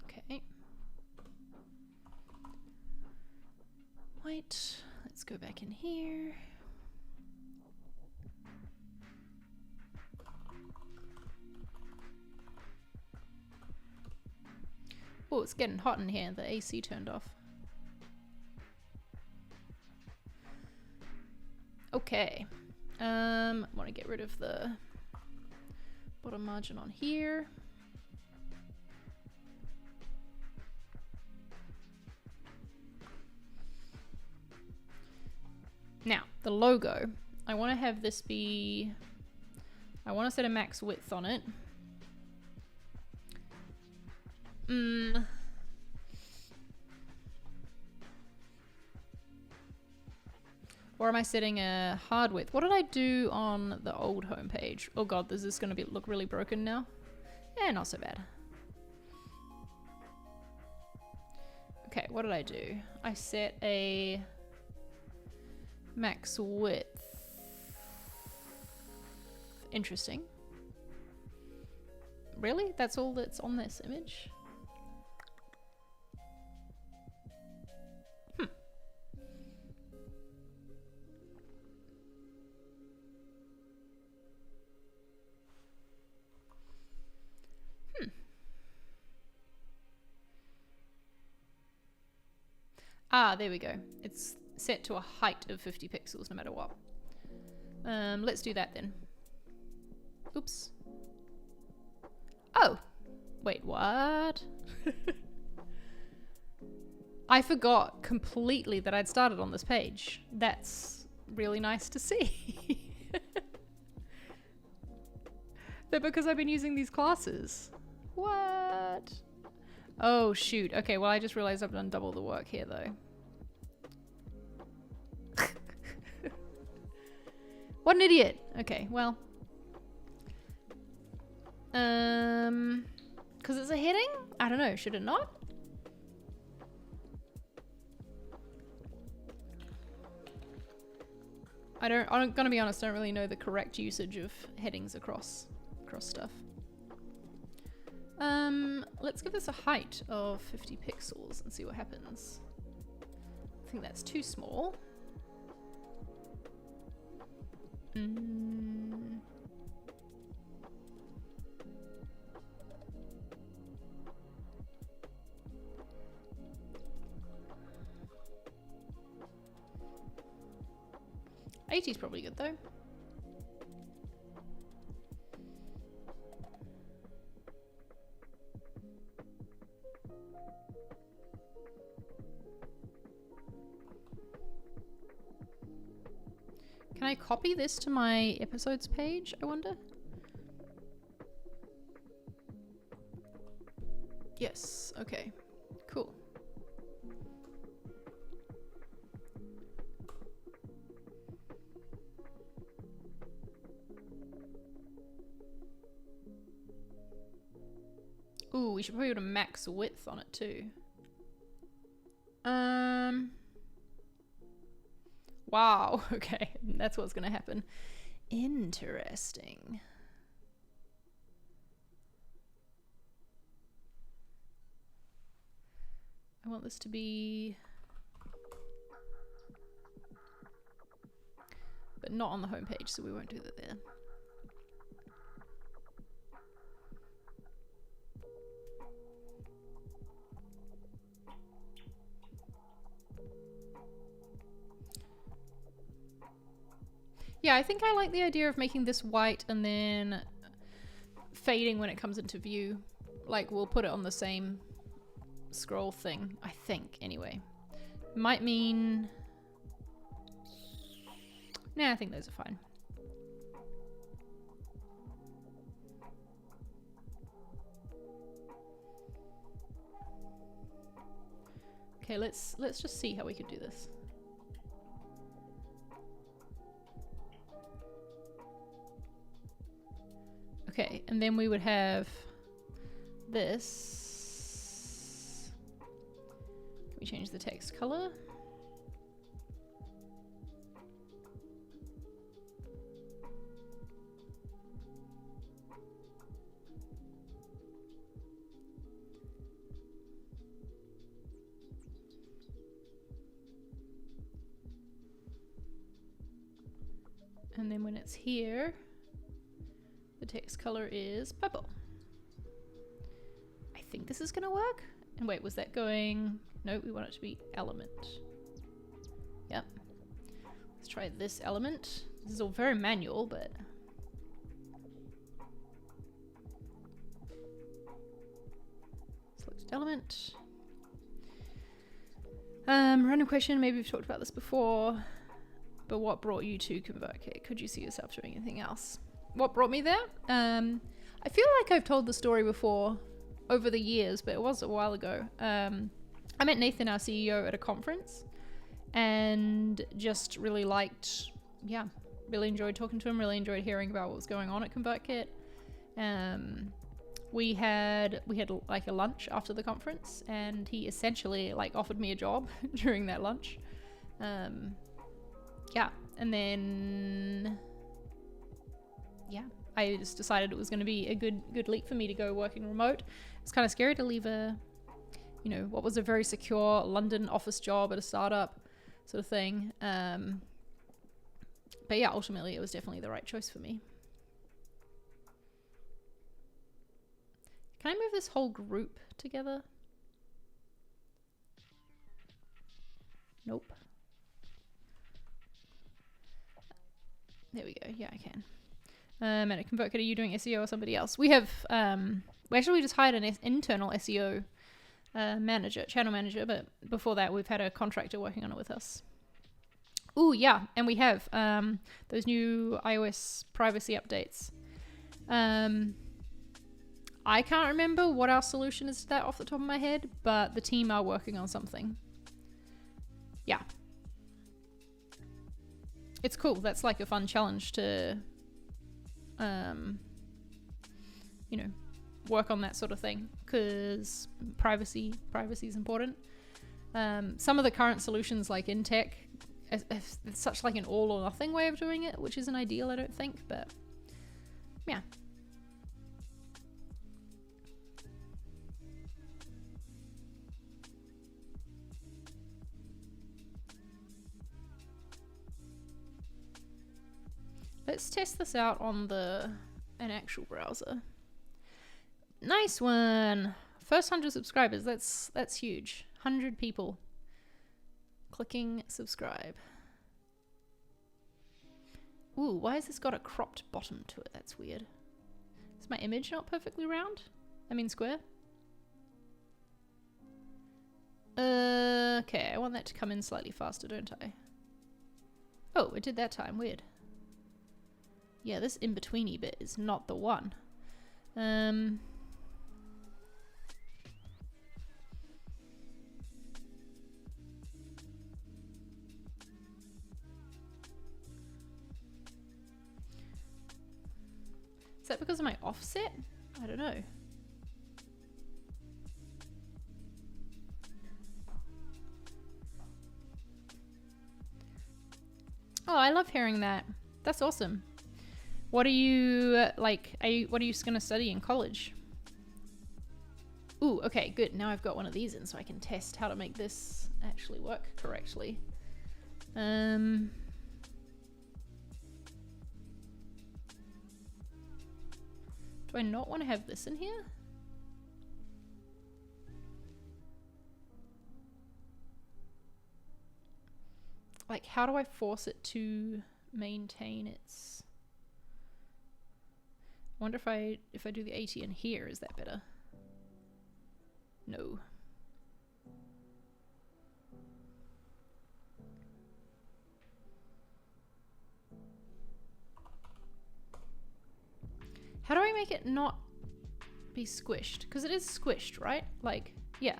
Okay. Wait, let's go back in here. Oh, it's getting hot in here. The AC turned off. Okay. Want to get rid of the bottom margin on here. Now, the logo. I want to have this be... I want to set a max width on it. Or am I setting a hard width? What did I do on the old homepage? Oh god, is this going to look really broken now? Yeah, not so bad. Okay, what did I do? I set a max width. Interesting. Really? That's all that's on this image? Ah, there we go. It's set to a height of 50 pixels no matter what. Let's do that then. Oops. Oh! Wait, what? I forgot completely that I'd started on this page. That's really nice to see. That because I've been using these classes. What? Oh, shoot. Okay, well, I just realized I've done double the work here, though. What an idiot. Okay, well. Because it's a heading? I don't know. Should it not? I'm gonna be honest, I don't really know the correct usage of headings across stuff. Let's give this a height of 50 pixels and see what happens. I think that's too small. 80 is probably good though. Can I copy this to my episodes page, I wonder? Yes, okay, cool. Ooh, we should probably put a max width on it too. Wow, okay, that's what's gonna happen. Interesting. I want this to be... but not on the home page, so we won't do that there. Yeah, I think I like the idea of making this white and then fading when it comes into view. Like, we'll put it on the same scroll thing, I think, anyway. Might mean... nah, I think those are fine. Okay, let's just see how we could do this. Okay, and then we would have this. Can we change the text color? And then when it's here, the text color is purple. I think this is gonna work. And wait, was that going? No, we want it to be element. Yep. Let's try this element. This is all very manual, but select element. Random question, maybe we've talked about this before, but what brought you to Convertkit? Could you see yourself doing anything else? What brought me there? I feel like I've told the story before over the years, but it was a while ago. I met Nathan, our CEO, at a conference and just really liked, really enjoyed talking to him, really enjoyed hearing about what was going on at Convertkit. We had like a lunch after the conference, and he essentially like offered me a job during that lunch. And then I just decided it was going to be a good leap for me to go working remote. It's kind of scary to leave what was a very secure London office job at a startup sort of thing. But yeah, ultimately it was definitely the right choice for me. Can I move this whole group together? Nope. There we go. Yeah, I can. And at Convertkit, are you doing SEO or somebody else? We have, we just hired an internal SEO channel manager, but before that we've had a contractor working on it with us. Ooh, yeah, and we have those new iOS privacy updates. I can't remember what our solution is to that off the top of my head, but the team are working on something. Yeah. It's cool. That's like a fun challenge to, work on that sort of thing, because privacy is important. Some of the current solutions, like in tech, it's such like an all or nothing way of doing it, which isn't ideal, I don't think, but yeah. Let's test this out on an actual browser. Nice one. First 100 subscribers. That's huge. 100 people clicking subscribe. Ooh, why has this got a cropped bottom to it? That's weird. Is my image not perfectly round? I mean square? Okay, I want that to come in slightly faster, don't I? Oh, it did that time. Weird. Yeah, this in-betweeny bit is not the one. Is that because of my offset? I don't know. Oh, I love hearing that. That's awesome. What are you like? What are you going to study in college? Ooh, okay, good. Now I've got one of these in, so I can test how to make this actually work correctly. Do I not want to have this in here? Like, how do I force it to maintain its... I wonder if I do the 80 in here, is that better? No. How do I make it not be squished? Because it is squished, right? Like, yeah.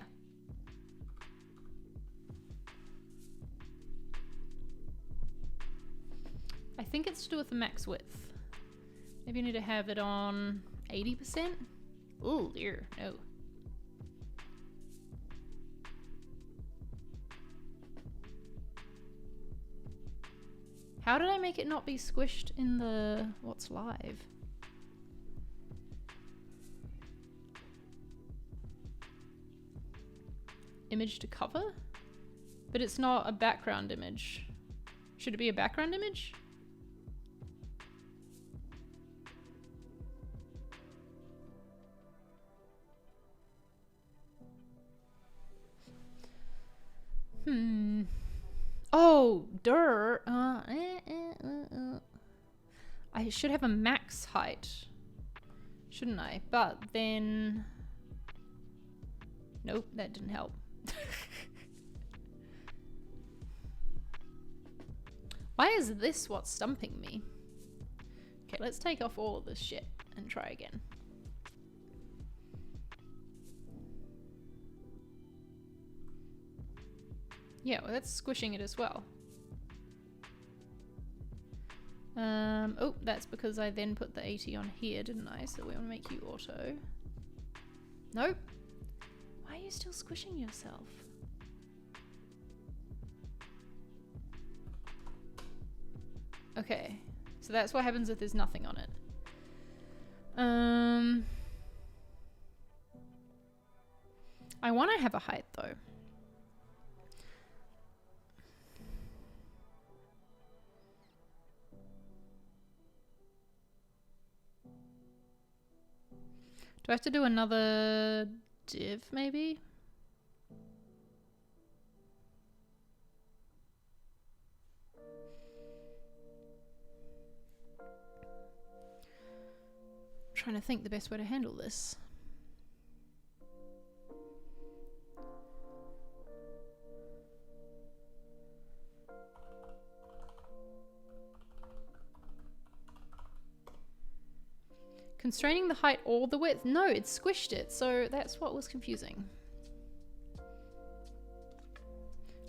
I think it's to do with the max width. Maybe you need to have it on 80%? Oh dear, no. How did I make it not be squished in the what's live? Image to cover? But it's not a background image. Should it be a background image? Oh, durr. I should have a max height, shouldn't I? But then... Nope, that didn't help. Why is this what's stumping me? Okay, let's take off all of this shit and try again. Yeah, well, that's squishing it as well. Oh, that's because I then put the 80 on here, didn't I? So we want to make you auto. Nope. Why are you still squishing yourself? Okay, so that's what happens if there's nothing on it. I want to have a height though. Do I have to do another div maybe? Trying to think the best way to handle this. Constraining the height or the width? No, it squished it, so that's what was confusing.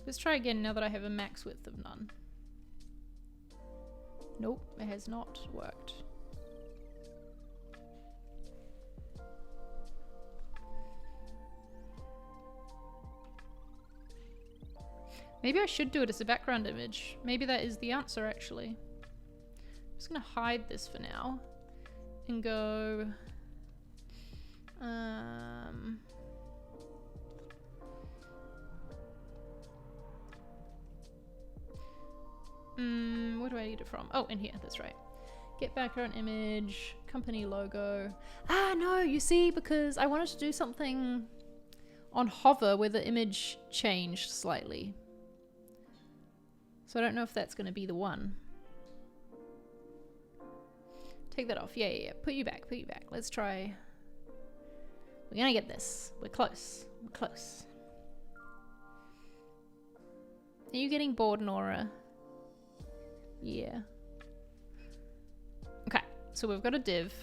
Let's try again now that I have a max width of none. Nope, it has not worked. Maybe I should do it as a background image. Maybe that is the answer, actually. I'm just gonna hide this for now and go where do I need it from? Oh, in here, that's right. Get background image, company logo. Ah, no, you see, because I wanted to do something on hover where the image changed slightly. So I don't know if that's going to be the one. Take that off. Yeah. Put you back. Let's try. We're going to get this. We're close. We're close. Are you getting bored, Nora? Yeah. Okay, so we've got a div.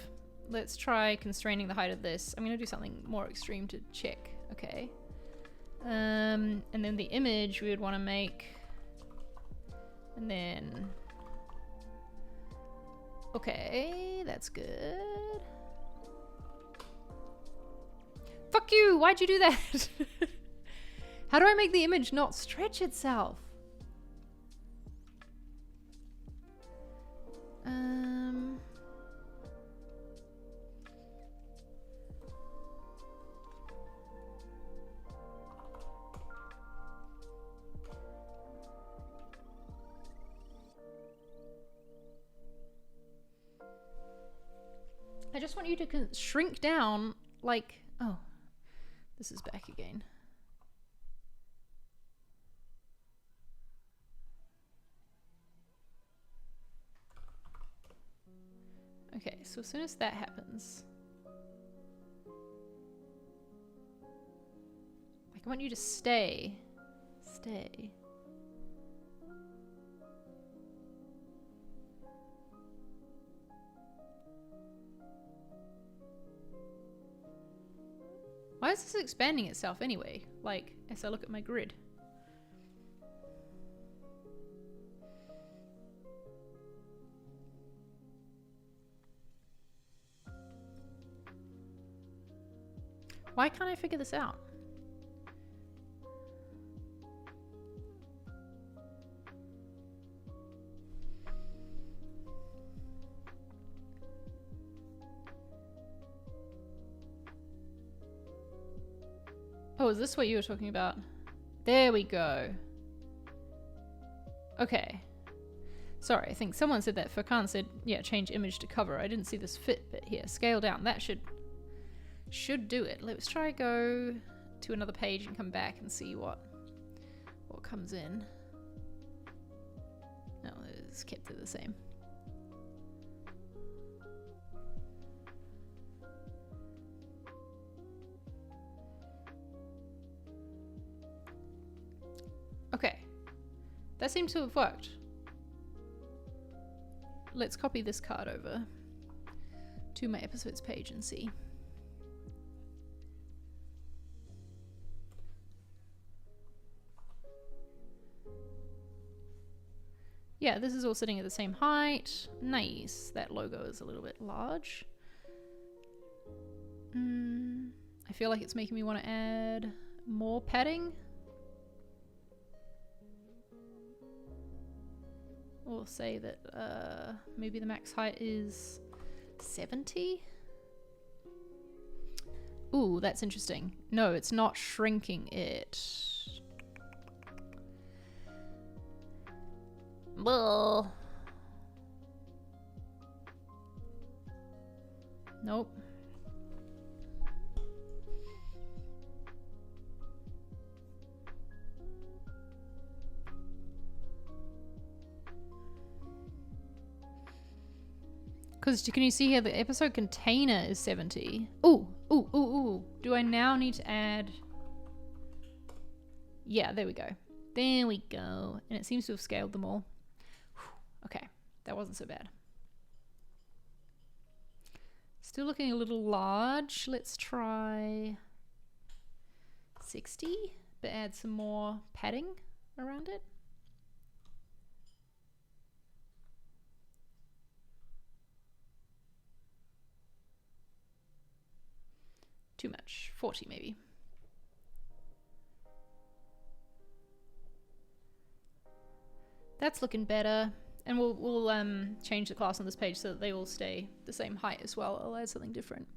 Let's try constraining the height of this. I'm going to do something more extreme to check. Okay. And then the image we would want to make... And then... Okay, that's good. Fuck you! Why'd you do that? How do I make the image not stretch itself? I just want you to shrink down like... Oh, this is back again. Okay, so as soon as that happens... Like, I want you to stay. Stay. Why is this expanding itself anyway? Like, as I look at my grid. Why can't I figure this out? Oh, is this what you were talking about? There we go. Okay. Sorry, I think someone said that. Furkan said, yeah, change image to cover. I didn't see this fit bit here. Scale down. That should do it. Let's try go to another page and come back and see what comes in. No, it's kept it the same. Okay. That seems to have worked. Let's copy this card over to my episodes page and see. Yeah, this is all sitting at the same height. Nice. That logo is a little bit large. I feel like it's making me want to add more padding. Or say that maybe the max height is 70. Ooh, that's interesting. No, it's not shrinking it. Well. Nope. Because can you see here the episode container is 70. Ooh, ooh, ooh, ooh. Do I now need to add... Yeah, there we go. There we go. And it seems to have scaled them all. Okay, that wasn't so bad. Still looking a little large. Let's try 60, but add some more padding around it. Too much. 40 maybe. That's looking better. And we'll change the class on this page so that they all stay the same height as well. I'll add something different.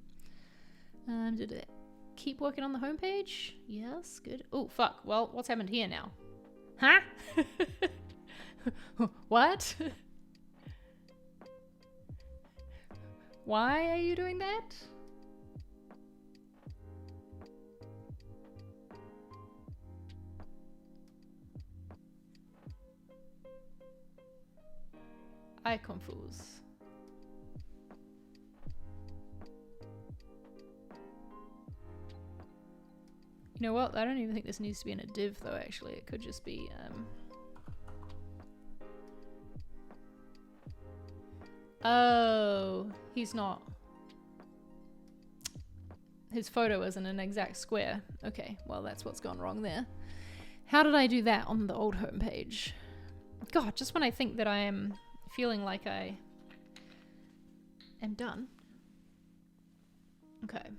Did it keep working on the homepage? Yes, good. Oh, fuck. Well, what's happened here now? Huh? What? Why are you doing that? I confuse. You know what? I don't even think this needs to be in a div though, actually. It could just be Oh, he's not. His photo isn't an exact square. Okay, well that's what's gone wrong there. How did I do that on the old homepage? God, just when I think that I am feeling like I am done. Okay.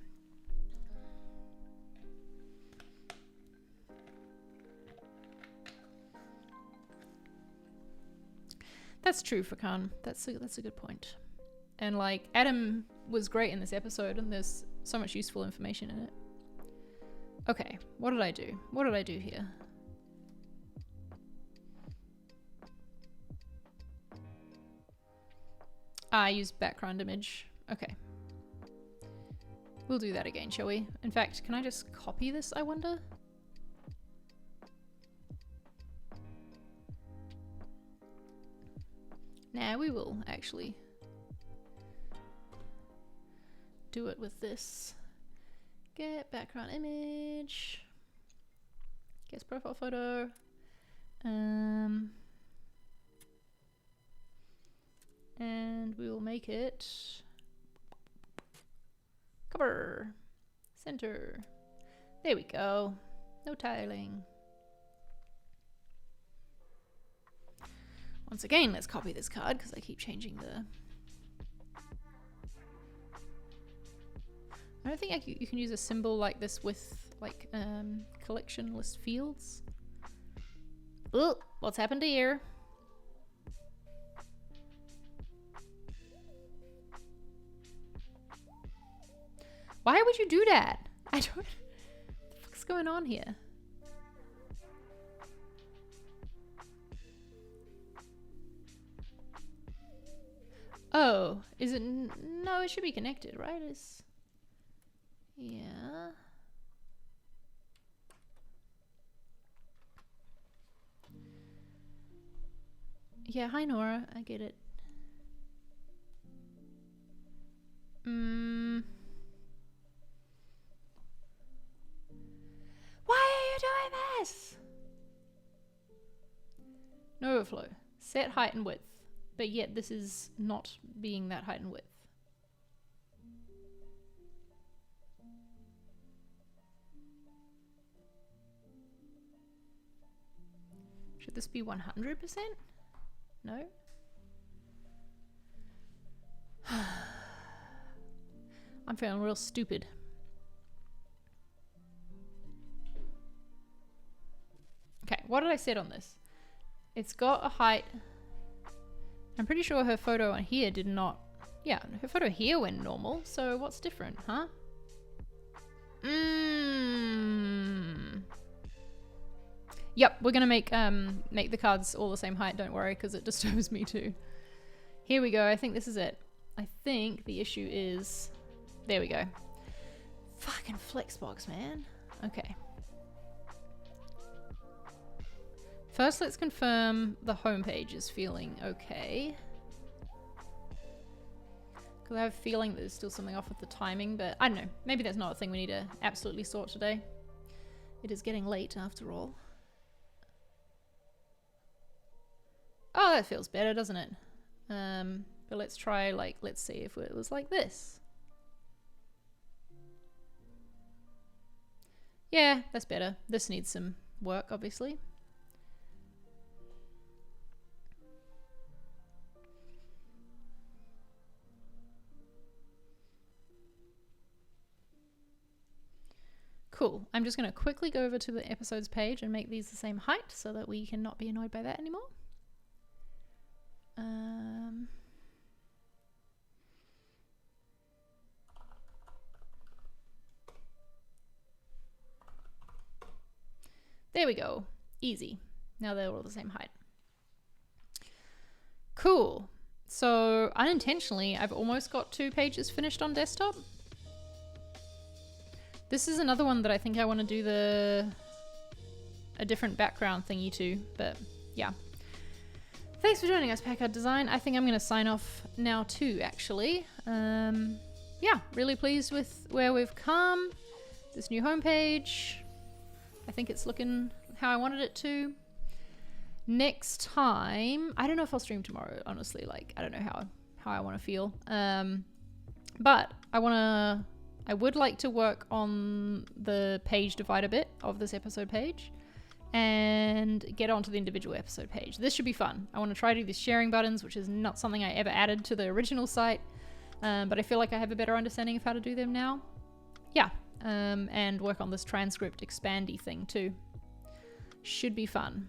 That's true, Furkan. That's a good point. And like Adam was great in this episode, and there's so much useful information in it. Okay, what did I do? What did I do here? I used background image. Okay. We'll do that again, shall we? In fact, can I just copy this, I wonder? Nah, we will actually do it with this. Get background image. Guest profile photo. And we will make it cover, center. There we go. No tiling. Once again, let's copy this card because I keep changing the... I don't think you can use a symbol like this with like collection list fields. Oh, what's happened here? Why would you do that? I don't... What the fuck's going on here? Oh, is it... No, it should be connected, right? It's... Yeah. Yeah, hi Nora, I get it. Why are you doing this? No overflow. Set height and width. But yet this is not being that height and width. Should this be 100%? No? I'm feeling real stupid. Okay, what did I set on this? It's got a height. I'm pretty sure her photo on here did not... Yeah, her photo here went normal, so what's different, huh? Yep, we're gonna make the cards all the same height, don't worry, because it disturbs me too. Here we go, I think this is it. I think the issue is... There we go. Fucking Flexbox, man. Okay. First, let's confirm the homepage is feeling okay. Because I have a feeling there's still something off with the timing, but I don't know. Maybe that's not a thing we need to absolutely sort today. It is getting late after all. Oh, that feels better, doesn't it? But let's try, like, let's see if it was like this. Yeah, that's better. This needs some work, obviously. Cool. I'm just going to quickly go over to the episodes page and make these the same height so that we cannot be annoyed by that anymore. There we go. Easy. Now they're all the same height. Cool. So unintentionally, I've almost got 2 pages finished on desktop. This is another one that I think I want to do a different background thingy to, but yeah. Thanks for joining us, Packard Design. I think I'm going to sign off now too, actually. Yeah, really pleased with where we've come. This new homepage. I think it's looking how I wanted it to. Next time, I don't know if I'll stream tomorrow, honestly. Like, I don't know how I want to feel. But I would like to work on the page divider bit of this episode page and get onto the individual episode page. This should be fun. I want to try to do these sharing buttons, which is not something I ever added to the original site, but I feel like I have a better understanding of how to do them now. Yeah, and work on this transcript expandy thing too. Should be fun.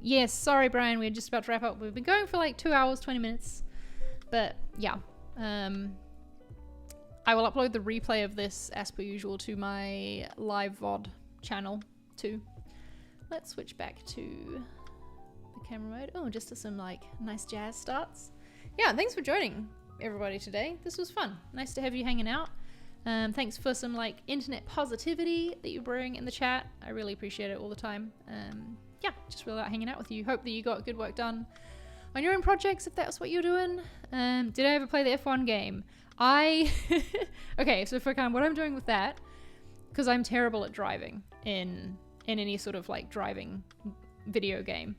Yes, sorry Brian, we're just about to wrap up. We've been going for like 2 hours, 20 minutes, but yeah. I will upload the replay of this as per usual to my live VOD channel too. Let's switch back to the camera mode. Oh, just to some like nice jazz starts. Yeah, thanks for joining everybody today. This was fun. Nice to have you hanging out. Thanks for some like internet positivity that you bring in the chat. I really appreciate it all the time. Yeah, just really like hanging out with you. Hope that you got good work done on your own projects if that's what you're doing. Did I ever play the F1 game? Okay, so for kind of what I'm doing with that, because I'm terrible at driving in any sort of like driving video game.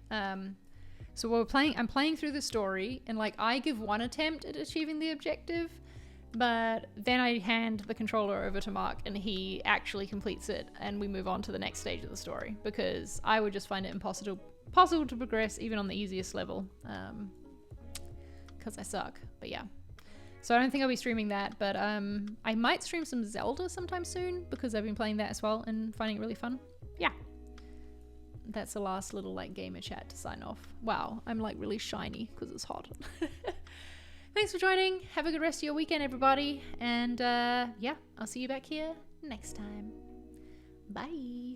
So I'm playing through the story, and like I give one attempt at achieving the objective, but then I hand the controller over to Mark and he actually completes it, and we move on to the next stage of the story, because I would just find it impossible to progress even on the easiest level, because I suck. But yeah. So I don't think I'll be streaming that, but I might stream some Zelda sometime soon because I've been playing that as well and finding it really fun. Yeah. That's the last little like gamer chat to sign off. Wow, I'm like really shiny because it's hot. Thanks for joining. Have a good rest of your weekend, everybody. And yeah, I'll see you back here next time. Bye.